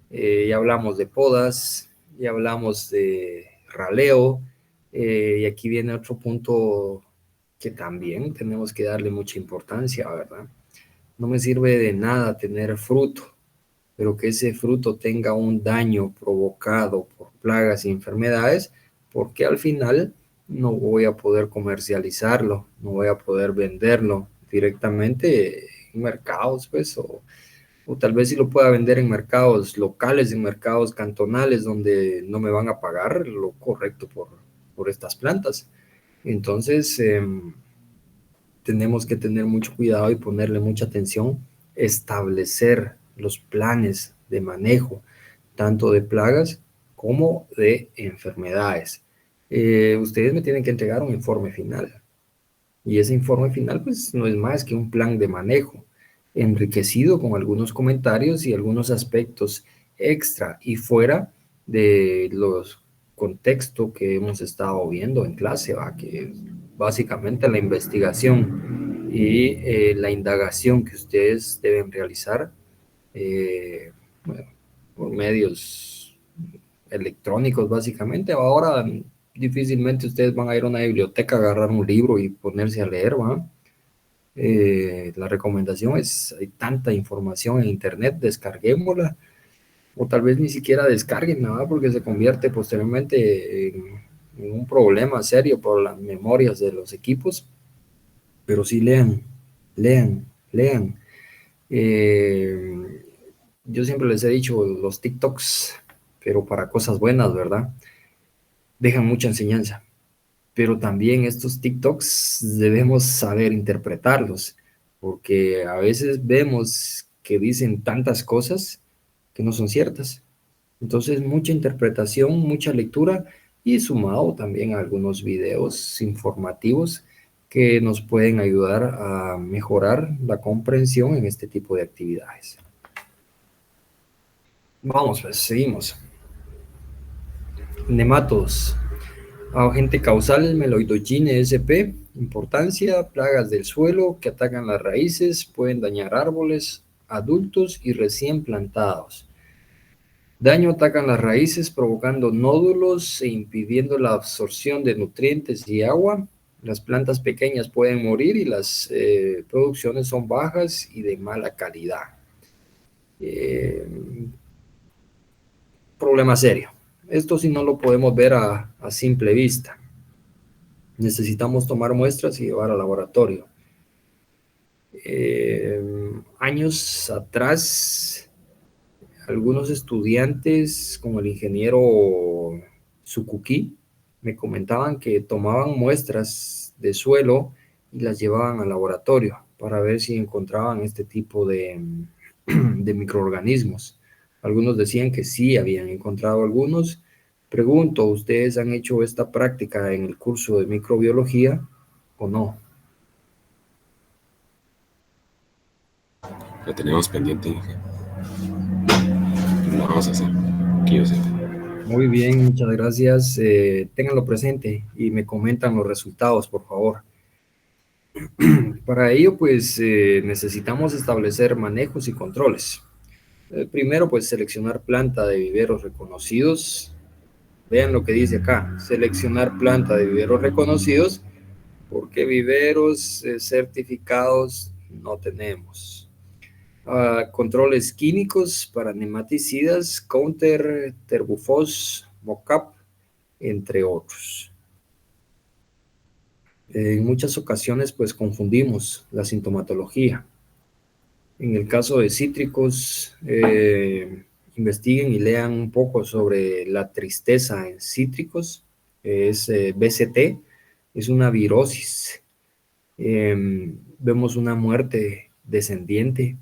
ya hablamos de podas, ya hablamos de raleo, y aquí viene otro punto que también tenemos que darle mucha importancia, ¿verdad? No me sirve de nada tener fruto, pero que ese fruto tenga un daño provocado por plagas y enfermedades, porque al final no voy a poder comercializarlo, no voy a poder venderlo directamente en mercados, pues, o tal vez sí lo pueda vender en mercados locales, en mercados cantonales, donde no me van a pagar lo correcto por estas plantas. Entonces, tenemos que tener mucho cuidado y ponerle mucha atención, establecer los planes de manejo, tanto de plagas como de enfermedades. Ustedes me tienen que entregar un informe final. Y ese informe final, pues, no es más que un plan de manejo, enriquecido con algunos comentarios y algunos aspectos extra y fuera de los contextos que hemos estado viendo en clase, ¿va? Que es básicamente la investigación y la indagación que ustedes deben realizar, bueno, por medios electrónicos, básicamente. Ahora difícilmente ustedes van a ir a una biblioteca, agarrar un libro y ponerse a leer, ¿va? La recomendación es, hay tanta información en internet, descarguémosla, o tal vez ni siquiera descarguen nada, porque se convierte posteriormente en un problema serio por las memorias de los equipos, pero sí lean, lean, lean. Eh, yo siempre les he dicho los TikToks, pero para cosas buenas, ¿verdad? Dejan mucha enseñanza, pero también estos TikToks debemos saber interpretarlos, porque a veces vemos que dicen tantas cosas que no son ciertas. Entonces, mucha interpretación, mucha lectura y sumado también a algunos videos informativos que nos pueden ayudar a mejorar la comprensión en este tipo de actividades. Vamos, pues, seguimos. Nematodos. Agente causal, meloidogine sp. Importancia, plagas del suelo que atacan las raíces, pueden dañar árboles, adultos y recién plantados. Daño atacan las raíces provocando nódulos e impidiendo la absorción de nutrientes y agua. Las plantas pequeñas pueden morir y las producciones son bajas y de mala calidad. Problema serio. Esto sí no lo podemos ver a simple vista. Necesitamos tomar muestras y llevar al laboratorio. Años atrás, algunos estudiantes, como el ingeniero Sukuki, me comentaban que tomaban muestras de suelo y las llevaban al laboratorio para ver si encontraban este tipo de microorganismos. Algunos decían que sí habían encontrado algunos. Pregunto, ¿ustedes han hecho esta práctica en el curso de microbiología o no? Lo tenemos pendiente, Inge. Lo vamos a hacer. Que yo sepa. Muy bien, muchas gracias. Ténganlo presente y me comentan los resultados, por favor. Para ello, pues necesitamos establecer manejos y controles. Primero, pues seleccionar planta de viveros reconocidos. Vean lo que dice acá, seleccionar planta de viveros reconocidos, porque viveros certificados no tenemos. Controles químicos para nematicidas, Counter, Terbufos, Mocap, entre otros. En muchas ocasiones, pues confundimos la sintomatología. En el caso de cítricos, investiguen y lean un poco sobre la tristeza en cítricos. Es BCT, es una virosis. Vemos una muerte descendiente.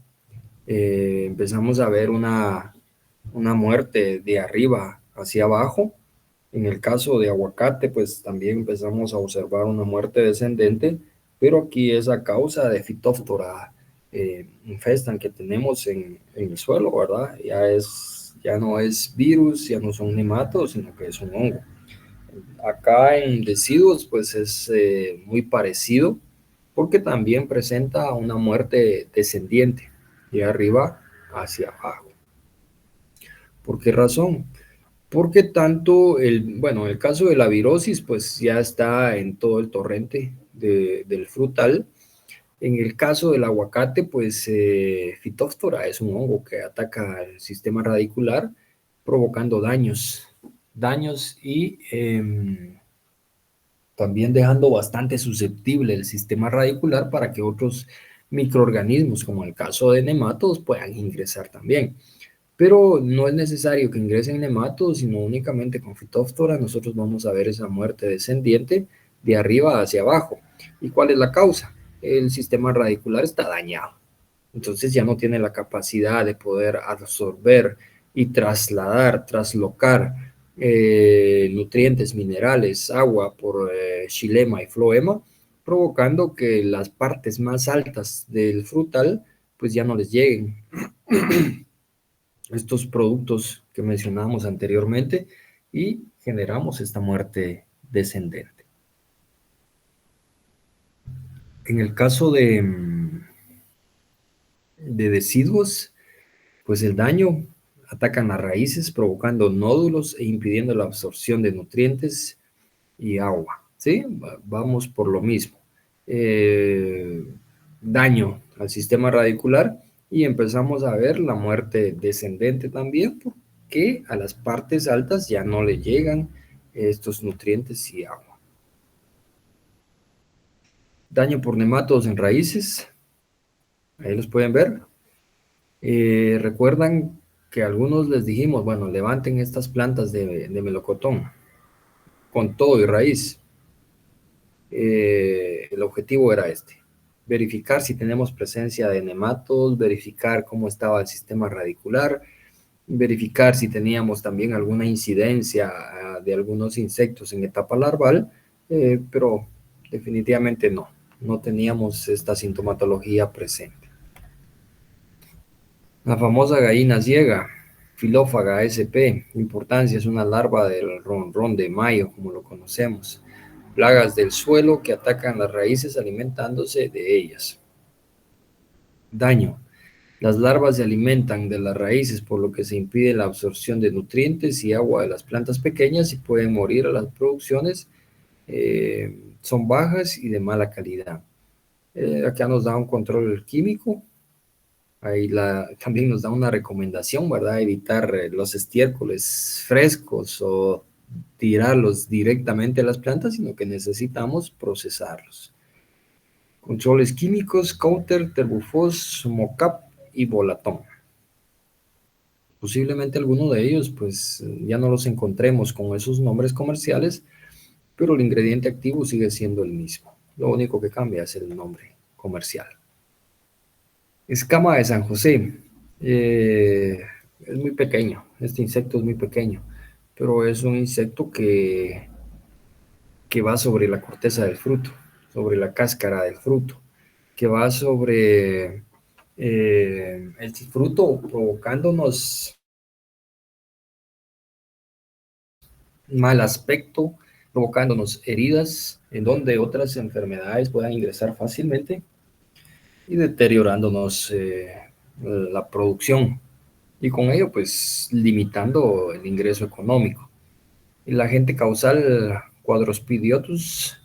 Empezamos a ver una muerte de arriba hacia abajo. En el caso de aguacate, pues también empezamos a observar una muerte descendente, pero aquí es a causa de Phytophthora infestan que tenemos en el suelo, ¿verdad? Ya no es virus, ya no son nematodos, sino que es un hongo. Acá en deciduos, pues es muy parecido, porque también presenta una muerte descendiente, de arriba hacia abajo. ¿Por qué razón? Porque tanto el caso de la virosis, pues ya está en todo el torrente del frutal, En el caso del aguacate, pues Phytophthora es un hongo que ataca el sistema radicular, provocando daños y también dejando bastante susceptible el sistema radicular para que otros microorganismos, como el caso de nematodos, puedan ingresar también. Pero no es necesario que ingresen nematodos, sino únicamente con Phytophthora nosotros vamos a ver esa muerte descendiente de arriba hacia abajo. ¿Y cuál es la causa? El sistema radicular está dañado. Entonces ya no tiene la capacidad de poder absorber y traslocar nutrientes, minerales, agua por xilema y floema, provocando que las partes más altas del frutal pues ya no les lleguen estos productos que mencionábamos anteriormente y generamos esta muerte descendente. En el caso de deciduos, pues el daño atacan las raíces provocando nódulos e impidiendo la absorción de nutrientes y agua, ¿sí? Vamos por lo mismo. Daño al sistema radicular y empezamos a ver la muerte descendente también, porque a las partes altas ya no le llegan estos nutrientes y agua. Daño por nematodos en raíces, ahí los pueden ver. Recuerdan que a algunos les dijimos, bueno, levanten estas plantas de melocotón con todo y raíz. El objetivo era verificar si tenemos presencia de nematodos, verificar cómo estaba el sistema radicular, verificar si teníamos también alguna incidencia de algunos insectos en etapa larval, pero definitivamente no teníamos esta sintomatología presente. La famosa gallina ciega, Filófaga sp. Importancia: es una larva del ronrón de mayo, como lo conocemos. Plagas del suelo que atacan las raíces alimentándose de ellas. Daño: las larvas se alimentan de las raíces, por lo que se impide la absorción de nutrientes y agua de las plantas pequeñas y pueden morir. Las producciones son bajas y de mala calidad. Acá nos da un control químico. Ahí también nos da una recomendación, ¿verdad? Evitar los estiércoles frescos o tirarlos directamente a las plantas, sino que necesitamos procesarlos. Controles químicos: Counter, Terbufos, Mocap y Volatón. Posiblemente alguno de ellos pues ya no los encontremos con esos nombres comerciales, pero el ingrediente activo sigue siendo el mismo. Lo único que cambia es el nombre comercial. Escama de San José. Es muy pequeño, este insecto es muy pequeño, pero es un insecto que va sobre la corteza del fruto, sobre la cáscara del fruto, que va sobre el fruto, provocándonos mal aspecto, provocándonos heridas, en donde otras enfermedades puedan ingresar fácilmente y deteriorándonos la producción, y con ello pues limitando el ingreso económico. El agente causal Quadrospidiotus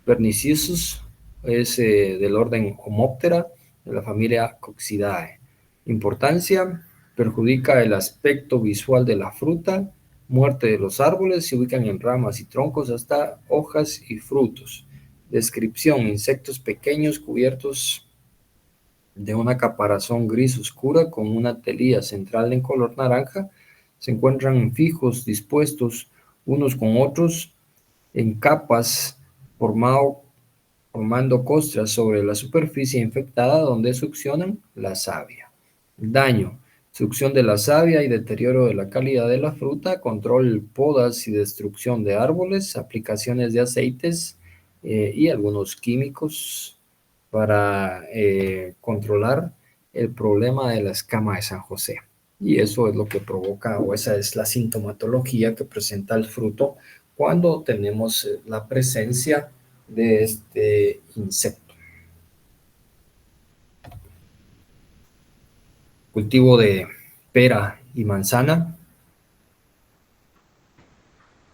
pernicisus es del orden Homoptera, de la familia Coccidae. Importancia: perjudica el aspecto visual de la fruta, muerte de los árboles, se ubican en ramas y troncos hasta hojas y frutos. Descripción: insectos pequeños cubiertos de una caparazón gris oscura con una telilla central en color naranja. Se encuentran fijos, dispuestos unos con otros en capas, formando costras sobre la superficie infectada donde succionan la savia. Daño: succión de la savia y deterioro de la calidad de la fruta, control, podas y destrucción de árboles, aplicaciones de aceites y algunos químicos para controlar el problema de la escama de San José. Y eso es lo que provoca, o esa es la sintomatología que presenta el fruto cuando tenemos la presencia de este insecto. Cultivo de pera y manzana.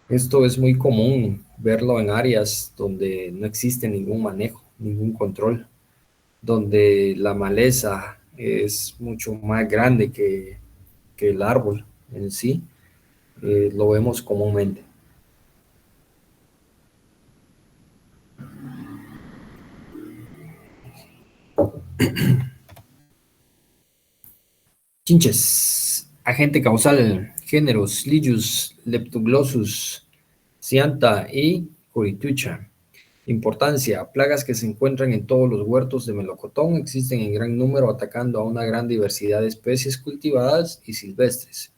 Esto es muy común verlo en áreas donde no existe ningún manejo, ningún control. donde la maleza es mucho más grande que el árbol en sí, lo vemos comúnmente. Chinches, agente causal, géneros, Ligius, Leptoglossus, Cianta y Curitucha. Importancia, plagas que se encuentran en todos los huertos de melocotón, existen en gran número atacando a una gran diversidad de especies cultivadas y silvestres.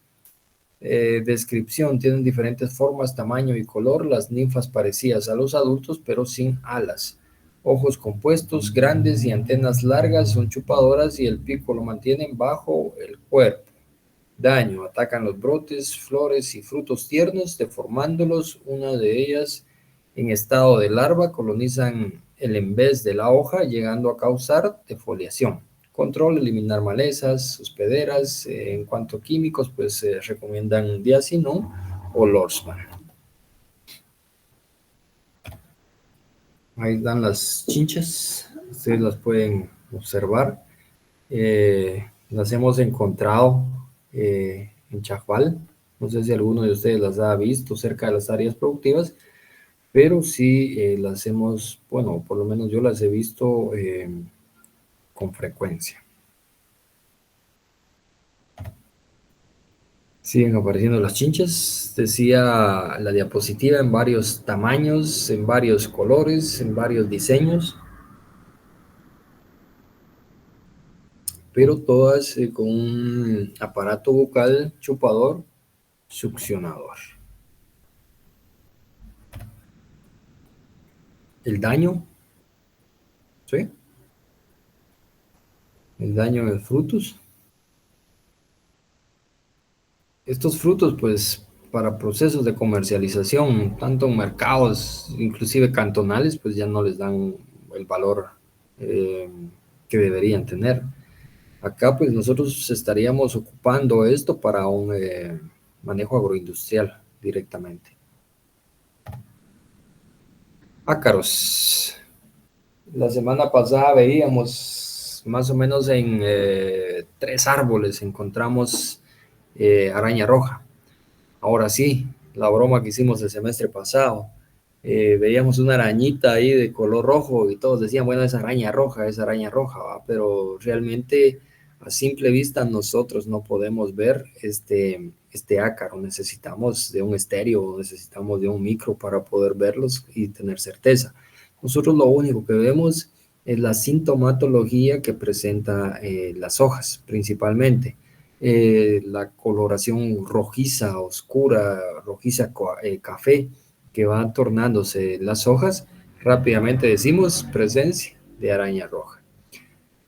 Descripción, tienen diferentes formas, tamaño y color, las ninfas parecidas a los adultos pero sin alas. Ojos compuestos, grandes y antenas largas, son chupadoras y el pico lo mantienen bajo el cuerpo. Daño, atacan los brotes, flores y frutos tiernos, deformándolos. Una de ellas, en estado de larva, colonizan el envés de la hoja, llegando a causar defoliación. Control, eliminar malezas, hospederas. En cuanto a químicos, pues se recomiendan diazinon o Lortzman. Ahí están las chinchas, ustedes las pueden observar. Las hemos encontrado en Chajual. No sé si alguno de ustedes las ha visto cerca de las áreas productivas, pero sí las hemos, bueno, por lo menos yo las he visto con frecuencia. Siguen apareciendo las chinchas. Decía la diapositiva en varios tamaños, en varios colores, en varios diseños, pero todas con un aparato bucal chupador succionador. El daño, ¿sí? El daño de frutos. Estos frutos, pues, para procesos de comercialización, tanto en mercados, inclusive cantonales, pues ya no les dan el valor que deberían tener. Acá, pues, nosotros estaríamos ocupando esto para un manejo agroindustrial directamente. Ácaros. La semana pasada veíamos más o menos en 3 árboles encontramos araña roja. Ahora sí, la broma que hicimos el semestre pasado, veíamos una arañita ahí de color rojo y todos decían, bueno, es araña roja, ¿va? Pero realmente a simple vista nosotros no podemos ver este ácaro. Necesitamos de un estéreo, necesitamos de un micro para poder verlos y tener certeza. Nosotros lo único que vemos es la sintomatología que presenta las hojas principalmente. La coloración rojiza, oscura, rojiza café que va tornándose las hojas, rápidamente decimos presencia de araña roja.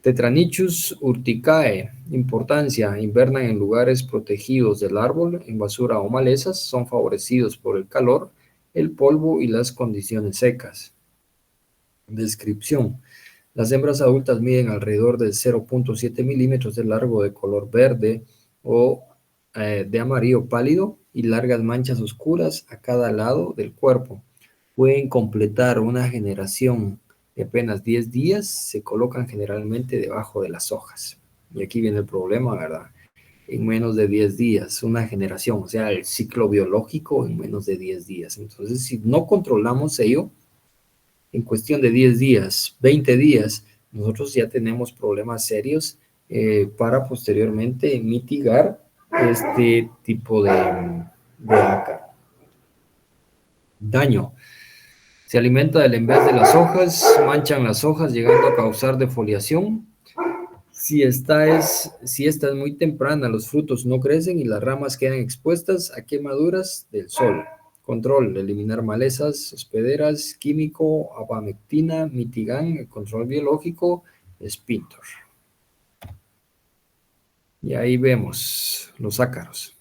Tetranychus urticae, importancia, invernan en lugares protegidos del árbol, en basura o malezas, son favorecidos por el calor, el polvo y las condiciones secas. Descripción. Las hembras adultas miden alrededor de 0.7 milímetros de largo, de color verde o de amarillo pálido y largas manchas oscuras a cada lado del cuerpo. Pueden completar una generación de apenas 10 días, se colocan generalmente debajo de las hojas. Y aquí viene el problema, ¿verdad? En menos de 10 días, una generación, o sea, el ciclo biológico en menos de 10 días. Entonces, si no controlamos ello, en cuestión de 10 días, 20 días, nosotros ya tenemos problemas serios para posteriormente mitigar este tipo de ácaro. Daño. Se alimenta del envés de las hojas, manchan las hojas llegando a causar defoliación. Si esta es muy temprana, los frutos no crecen y las ramas quedan expuestas a quemaduras del sol. Control, eliminar malezas, hospederas, químico, abamectina, mitigan, control biológico, Spintor. Y ahí vemos los ácaros.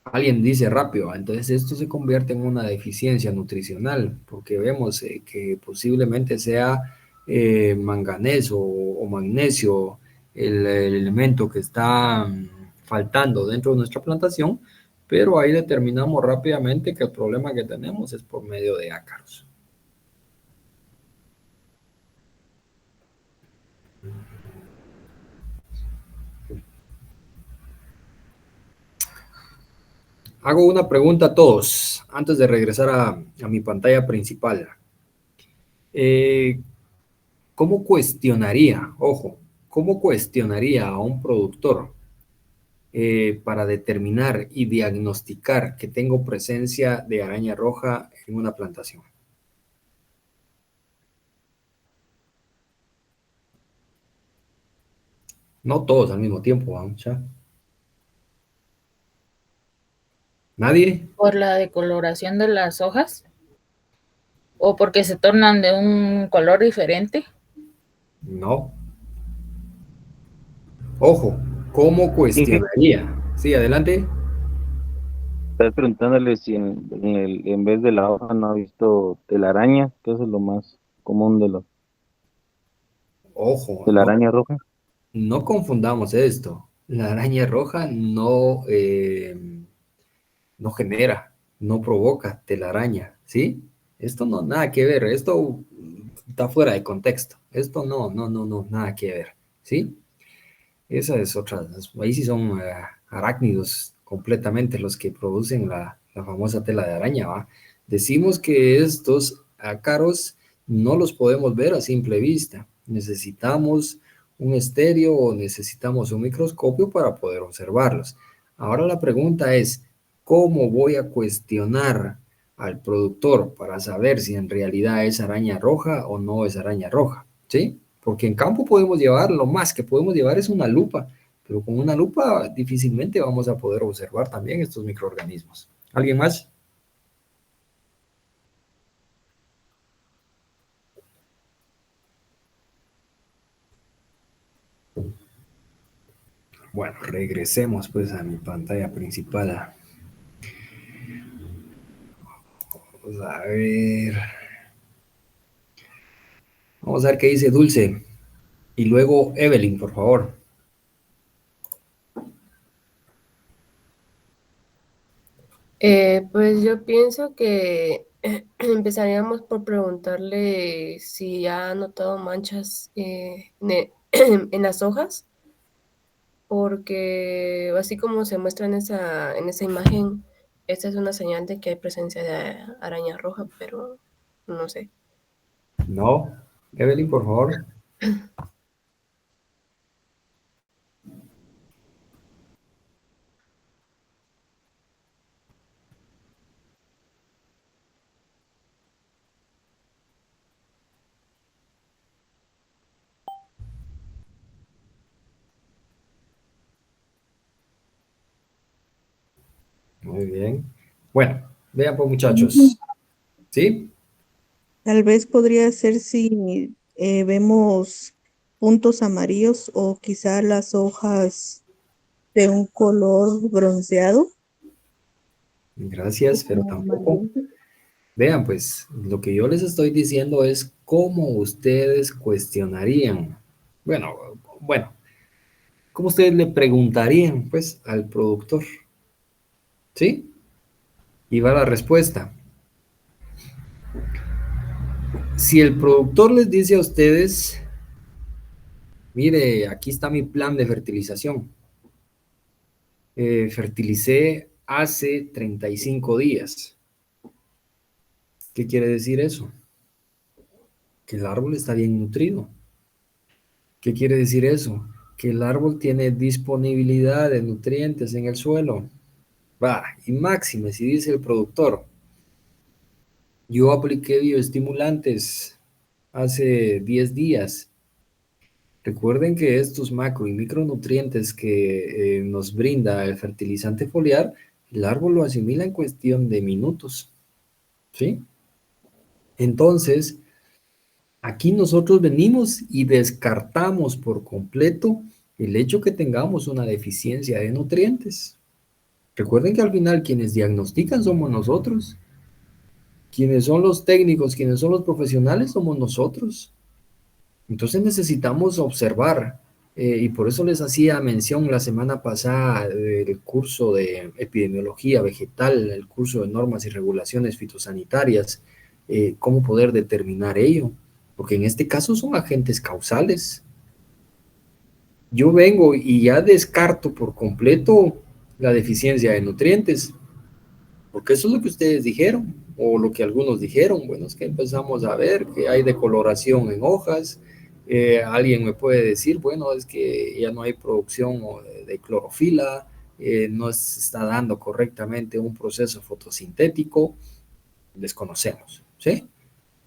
Alguien dice rápido, entonces esto se convierte en una deficiencia nutricional, porque vemos que posiblemente sea manganeso o magnesio el elemento que está faltando dentro de nuestra plantación, pero ahí determinamos rápidamente que el problema que tenemos es por medio de ácaros. hago una pregunta a todos antes de regresar a mi pantalla principal. Eh, ¿Cómo cuestionaría, ojo, cómo cuestionaría a un productor para determinar y diagnosticar que tengo presencia de araña roja en una plantación? No todos al mismo tiempo, vamos ya. ¿Nadie? ¿Por la decoloración de las hojas? ¿O porque se tornan de un color diferente? No. Ojo, ¿cómo Inge, cuestionaría? Sí, adelante. estás preguntándole si en vez de la hoja no ha visto telaraña, que eso es lo más común Ojo, de la araña roja. no confundamos esto. La araña roja no genera, no provoca telaraña, ¿sí? Esto no, nada que ver, esto está fuera de contexto. Esto no, nada que ver, ¿sí? Esa es otra, ahí sí son arácnidos completamente los que producen la famosa tela de araña, ¿va? Decimos que estos ácaros no los podemos ver a simple vista. Necesitamos un estéreo o necesitamos un microscopio para poder observarlos. Ahora la pregunta es, ¿cómo voy a cuestionar al productor para saber si en realidad es araña roja o no es araña roja? ¿Sí? Porque en campo podemos llevar, lo más que podemos llevar es una lupa, pero con una lupa difícilmente vamos a poder observar también estos microorganismos. ¿Alguien más? Bueno, regresemos pues a mi pantalla principal. Vamos a ver. Vamos a ver qué dice Dulce. Y luego Evelyn, por favor. Pues yo pienso que empezaríamos por preguntarle si ha notado manchas en las hojas, porque así como se muestra en esa imagen, esta es una señal de que hay presencia de araña roja, pero no sé. No. Evelyn, por favor. Muy bien. Bueno, vean pues muchachos. ¿Sí? Tal vez podría ser si vemos puntos amarillos o quizá las hojas de un color bronceado o Gracias, pero como tampoco. amarillento. Vean, pues lo que yo les estoy diciendo es cómo ustedes cuestionarían. Bueno, bueno, ¿cómo ustedes le preguntarían, pues, al productor? ¿Sí? Y va la respuesta. Si el productor les dice a ustedes, mire, aquí está mi plan de fertilización. Fertilicé hace 35 días. ¿Qué quiere decir eso? Que el árbol está bien nutrido. ¿Qué quiere decir eso? Que el árbol tiene disponibilidad de nutrientes en el suelo. Va, y máxime, si dice el productor, yo apliqué bioestimulantes hace 10 días. Recuerden que estos macro y micronutrientes que nos brinda el fertilizante foliar, el árbol lo asimila en cuestión de minutos. ¿Sí? Entonces, aquí nosotros venimos y descartamos por completo el hecho que tengamos una deficiencia de nutrientes. Recuerden que al final quienes diagnostican somos nosotros. Quienes son los técnicos, quienes son los profesionales somos nosotros. Entonces necesitamos observar, y por eso les hacía mención la semana pasada del curso de epidemiología vegetal, el curso de normas y regulaciones fitosanitarias, cómo poder determinar ello, porque en este caso son agentes causales. Yo vengo y ya descarto por completo la deficiencia de nutrientes, porque eso es lo que ustedes dijeron, o lo que algunos dijeron. Bueno, es que empezamos a ver que hay decoloración en hojas. Alguien me puede decir, bueno, es que ya no hay producción de clorofila, no se está dando correctamente un proceso fotosintético, desconocemos, ¿sí?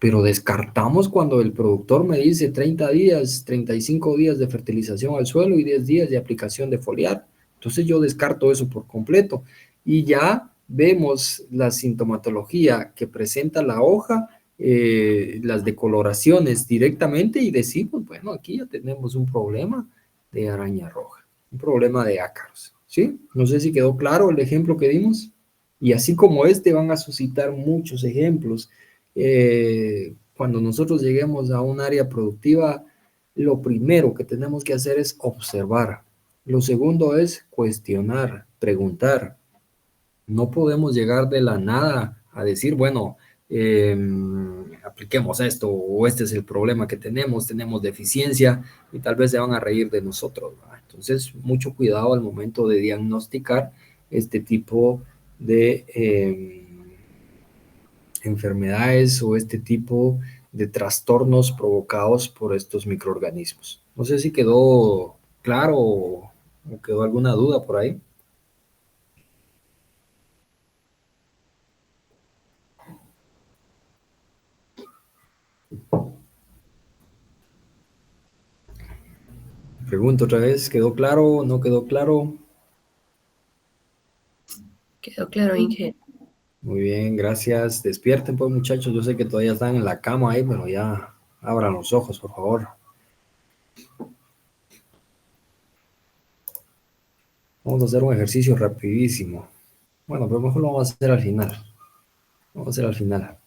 Pero descartamos cuando el productor me dice 30 días, 35 días de fertilización al suelo y 10 días de aplicación de foliar. Entonces yo descarto eso por completo y ya vemos la sintomatología que presenta la hoja, las decoloraciones directamente y decimos, bueno, aquí ya tenemos un problema de araña roja, un problema de ácaros, ¿sí? No sé si quedó claro el ejemplo que dimos. Y así como este van a suscitar muchos ejemplos. Cuando nosotros lleguemos a un área productiva, lo primero que tenemos que hacer es observar. Lo segundo es cuestionar, preguntar. No podemos llegar de la nada a decir, bueno, apliquemos esto o este es el problema que tenemos deficiencia y tal vez se van a reír de nosotros, ¿verdad? Entonces, mucho cuidado al momento de diagnosticar este tipo de enfermedades o este tipo de trastornos provocados por estos microorganismos. No sé si quedó claro o quedó alguna duda por ahí. Pregunto otra vez, ¿quedó claro? ¿No quedó claro? Quedó claro, Inge. Muy bien, gracias. Despierten pues, muchachos. Yo sé que todavía están en la cama ahí, pero ya abran los ojos, por favor. Vamos a hacer un ejercicio rapidísimo. Bueno, pero mejor lo vamos a hacer al final. Vamos a hacer al final.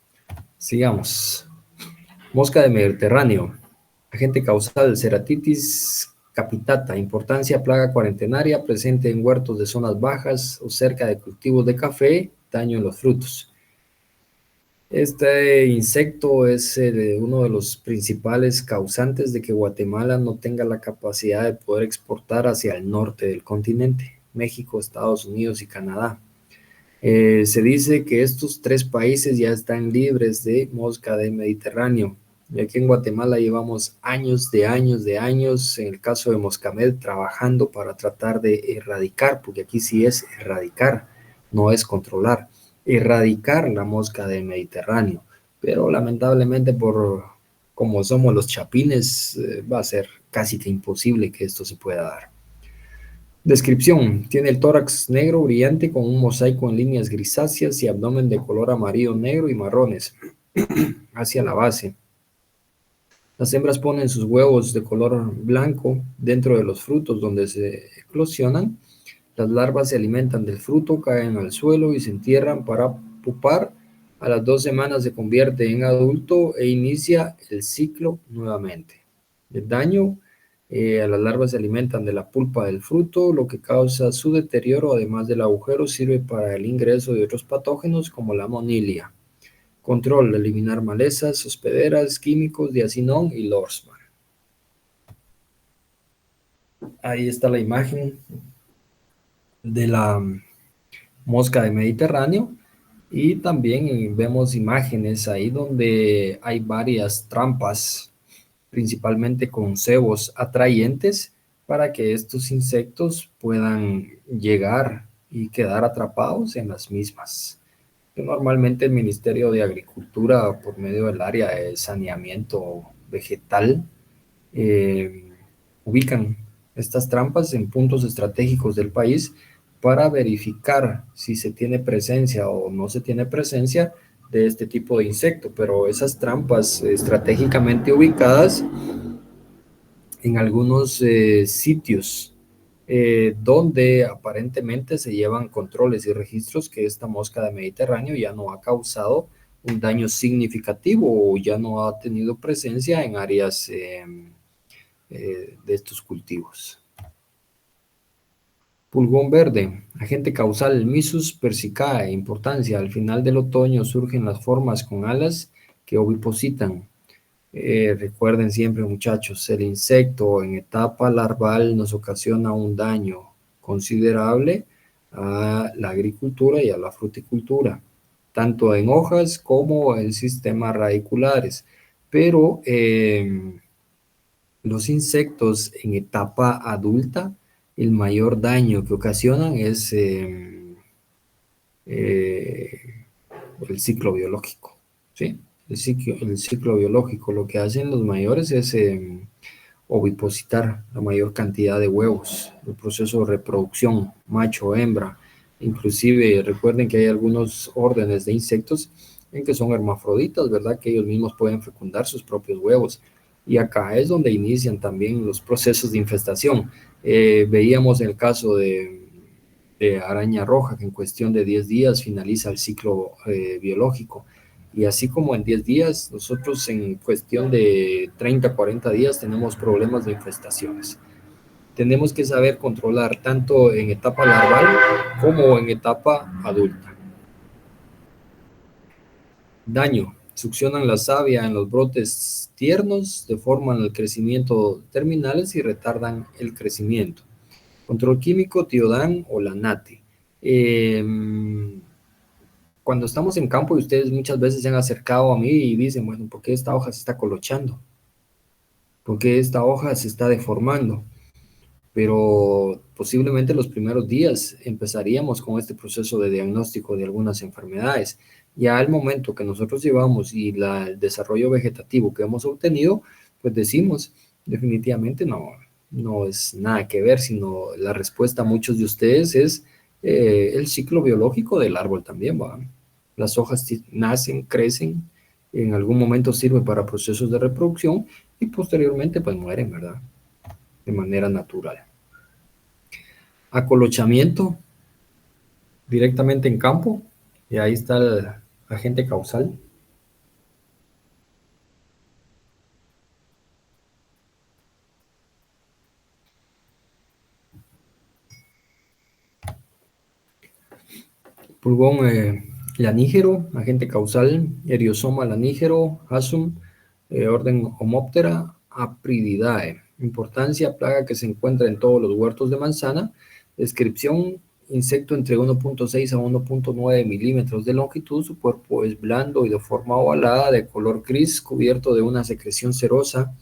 Sigamos. Mosca de Mediterráneo. Agente causal, Ceratitis capitata. Importancia, plaga cuarentenaria, presente en huertos de zonas bajas o cerca de cultivos de café. Daño en los frutos. Este insecto es uno de los principales causantes de que Guatemala no tenga la capacidad de poder exportar hacia el norte del continente, México, Estados Unidos y Canadá. Se dice que estos tres países ya están libres de mosca de Mediterráneo. Y aquí en Guatemala llevamos años, en el caso de Moscamed, trabajando para tratar de erradicar, porque aquí sí es erradicar, no es controlar, erradicar la mosca del Mediterráneo. Pero lamentablemente por como somos los chapines, va a ser casi que imposible que esto se pueda dar. Descripción. Tiene el tórax negro brillante con un mosaico en líneas grisáceas y abdomen de color amarillo, negro y marrones hacia la base. Las hembras ponen sus huevos de color blanco dentro de los frutos donde se eclosionan. Las larvas se alimentan del fruto, caen al suelo y se entierran para pupar. A las 2 semanas se convierte en adulto e inicia el ciclo nuevamente. El daño, a las larvas se alimentan de la pulpa del fruto, lo que causa su deterioro, además del agujero, sirve para el ingreso de otros patógenos como la monilia. Control, eliminar malezas, hospederas, químicos, diacinón y Lorsman. Ahí está la imagen de la mosca de Mediterráneo y también vemos imágenes ahí donde hay varias trampas, principalmente con cebos atrayentes para que estos insectos puedan llegar y quedar atrapados en las mismas. Normalmente el Ministerio de Agricultura, por medio del área de saneamiento vegetal, ubican estas trampas en puntos estratégicos del país para verificar si se tiene presencia o no se tiene presencia de este tipo de insecto, pero esas trampas estratégicamente ubicadas en algunos sitios donde aparentemente se llevan controles y registros que esta mosca de Mediterráneo ya no ha causado un daño significativo o ya no ha tenido presencia en áreas de estos cultivos. Pulgón verde, agente causal Mysus persicae, importancia, al final del otoño surgen las formas con alas que ovipositan. Recuerden siempre, muchachos, el insecto en etapa larval nos ocasiona un daño considerable a la agricultura y a la fruticultura, tanto en hojas como en sistemas radiculares. Pero los insectos en etapa adulta, el mayor daño que ocasionan es el ciclo biológico, ¿sí? El ciclo biológico, lo que hacen los mayores es ovipositar la mayor cantidad de huevos, el proceso de reproducción, macho, hembra. Inclusive recuerden que hay algunos órdenes de insectos en que son hermafroditas, ¿verdad? Que ellos mismos pueden fecundar sus propios huevos. Y acá es donde inician también los procesos de infestación. Veíamos el caso de araña roja, que en cuestión de 10 días finaliza el ciclo biológico. Y así como en 10 días, nosotros en cuestión de 30, 40 días tenemos problemas de infestaciones. Tenemos que saber controlar tanto en etapa larval como en etapa adulta. Daño. Succionan la savia en los brotes tiernos, deforman el crecimiento terminales y retardan el crecimiento. Control químico, Tiodan o Lanate. Cuando estamos en campo y ustedes muchas veces se han acercado a mí y dicen, bueno, ¿por qué esta hoja se está colochando? ¿Por qué esta hoja se está deformando? Pero posiblemente los primeros días empezaríamos con este proceso de diagnóstico de algunas enfermedades. Ya al momento que nosotros llevamos y el desarrollo vegetativo que hemos obtenido, pues decimos, definitivamente no es nada que ver, sino la respuesta a muchos de ustedes es el ciclo biológico del árbol también, ¿va? Las hojas nacen, crecen, en algún momento sirven para procesos de reproducción y posteriormente pues mueren, ¿verdad? De manera natural. Acolochamiento directamente en campo, y ahí está el agente causal. Pulgón lanígero, agente causal, Eriosoma lanígero, Asum, orden Homoptera, Aprididae. Importancia, plaga que se encuentra en todos los huertos de manzana. Descripción, insecto entre 1.6 a 1.9 milímetros de longitud. Su cuerpo es blando y de forma ovalada, de color gris, cubierto de una secreción cerosa,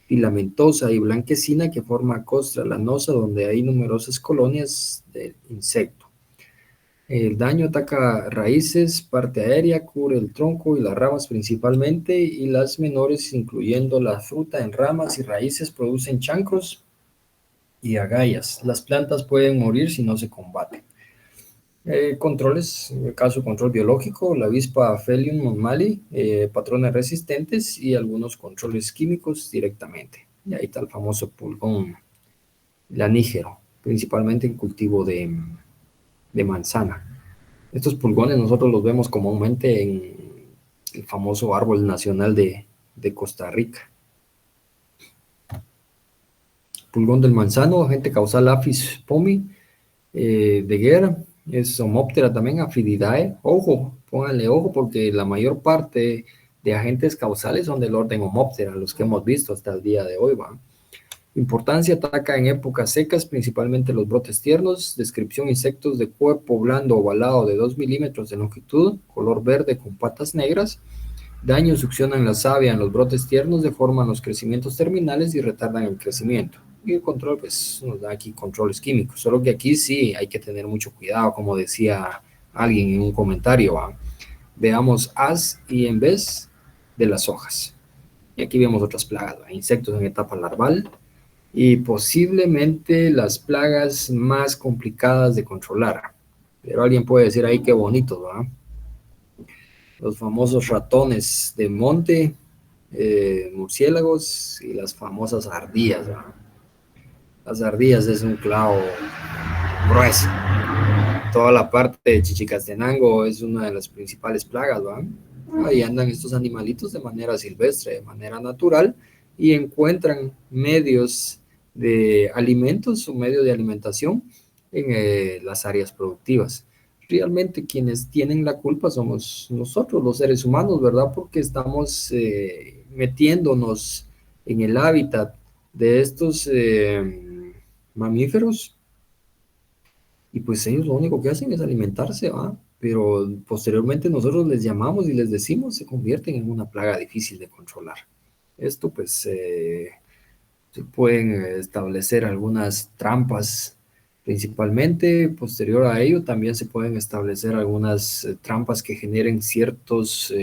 filamentosa y blanquecina que forma costra lanosa donde hay numerosas colonias de insecto. El daño ataca raíces, parte aérea, cubre el tronco y las ramas principalmente, y las menores, incluyendo la fruta en ramas y raíces, producen chancros y agallas. Las plantas pueden morir si no se combaten. Controles, en el caso control biológico, la avispa Phelium monmali, patrones resistentes y algunos controles químicos directamente. Y ahí está el famoso pulgón lanígero, principalmente en cultivo de manzana. Estos pulgones nosotros los vemos comúnmente en el famoso árbol nacional de Costa Rica. Pulgón del manzano, agente causal Apis pomi, de Guerra, es Homoptera también, Aphrididae. Ojo, pónganle ojo porque la mayor parte de agentes causales son del orden Homoptera, los que hemos visto hasta el día de hoy, ¿va? Importancia, ataca en épocas secas, principalmente los brotes tiernos. Descripción, insectos de cuerpo blando ovalado de 2 milímetros de longitud, color verde con patas negras. Daño, succionan la savia en los brotes tiernos, deforman los crecimientos terminales y retardan el crecimiento. Y el control, pues, nos da aquí controles químicos. Solo que aquí sí hay que tener mucho cuidado, como decía alguien en un comentario, ¿va? Veamos as y en vez de las hojas. Y aquí vemos otras plagas, ¿va? Insectos en etapa larval, y posiblemente las plagas más complicadas de controlar. Pero alguien puede decir ahí qué bonito, ¿verdad? Los famosos ratones de monte, murciélagos y las famosas ardillas, ¿verdad? Las ardillas es un clavo grueso. Toda la parte de Chichicastenango es una de las principales plagas, ¿verdad? Ahí andan estos animalitos de manera silvestre, de manera natural, y encuentran medios de alimentos o medio de alimentación en las áreas productivas. Realmente quienes tienen la culpa somos nosotros, los seres humanos, ¿verdad? Porque estamos metiéndonos en el hábitat de estos mamíferos y pues ellos lo único que hacen es alimentarse, ¿va? Pero posteriormente nosotros les llamamos y les decimos, se convierten en una plaga difícil de controlar. Esto pues se pueden establecer algunas trampas principalmente. Posterior a ello también se pueden establecer algunas trampas que generen ciertos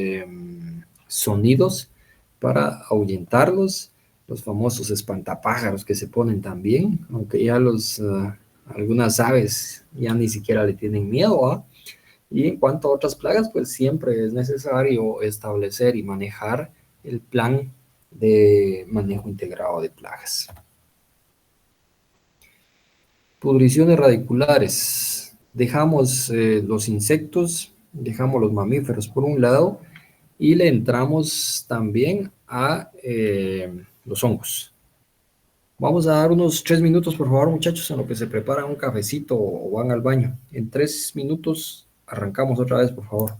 sonidos para ahuyentarlos, los famosos espantapájaros que se ponen también, aunque ya algunas aves ya ni siquiera le tienen miedo, ¿ah? Y en cuanto a otras plagas, pues siempre es necesario establecer y manejar el plan de manejo integrado de plagas. Pudriciones radiculares. Dejamos los insectos, dejamos los mamíferos por un lado y le entramos también a los hongos. Vamos a dar unos 3 minutos, por favor, muchachos, en lo que se preparan un cafecito o van al baño. En 3 minutos arrancamos otra vez, por favor.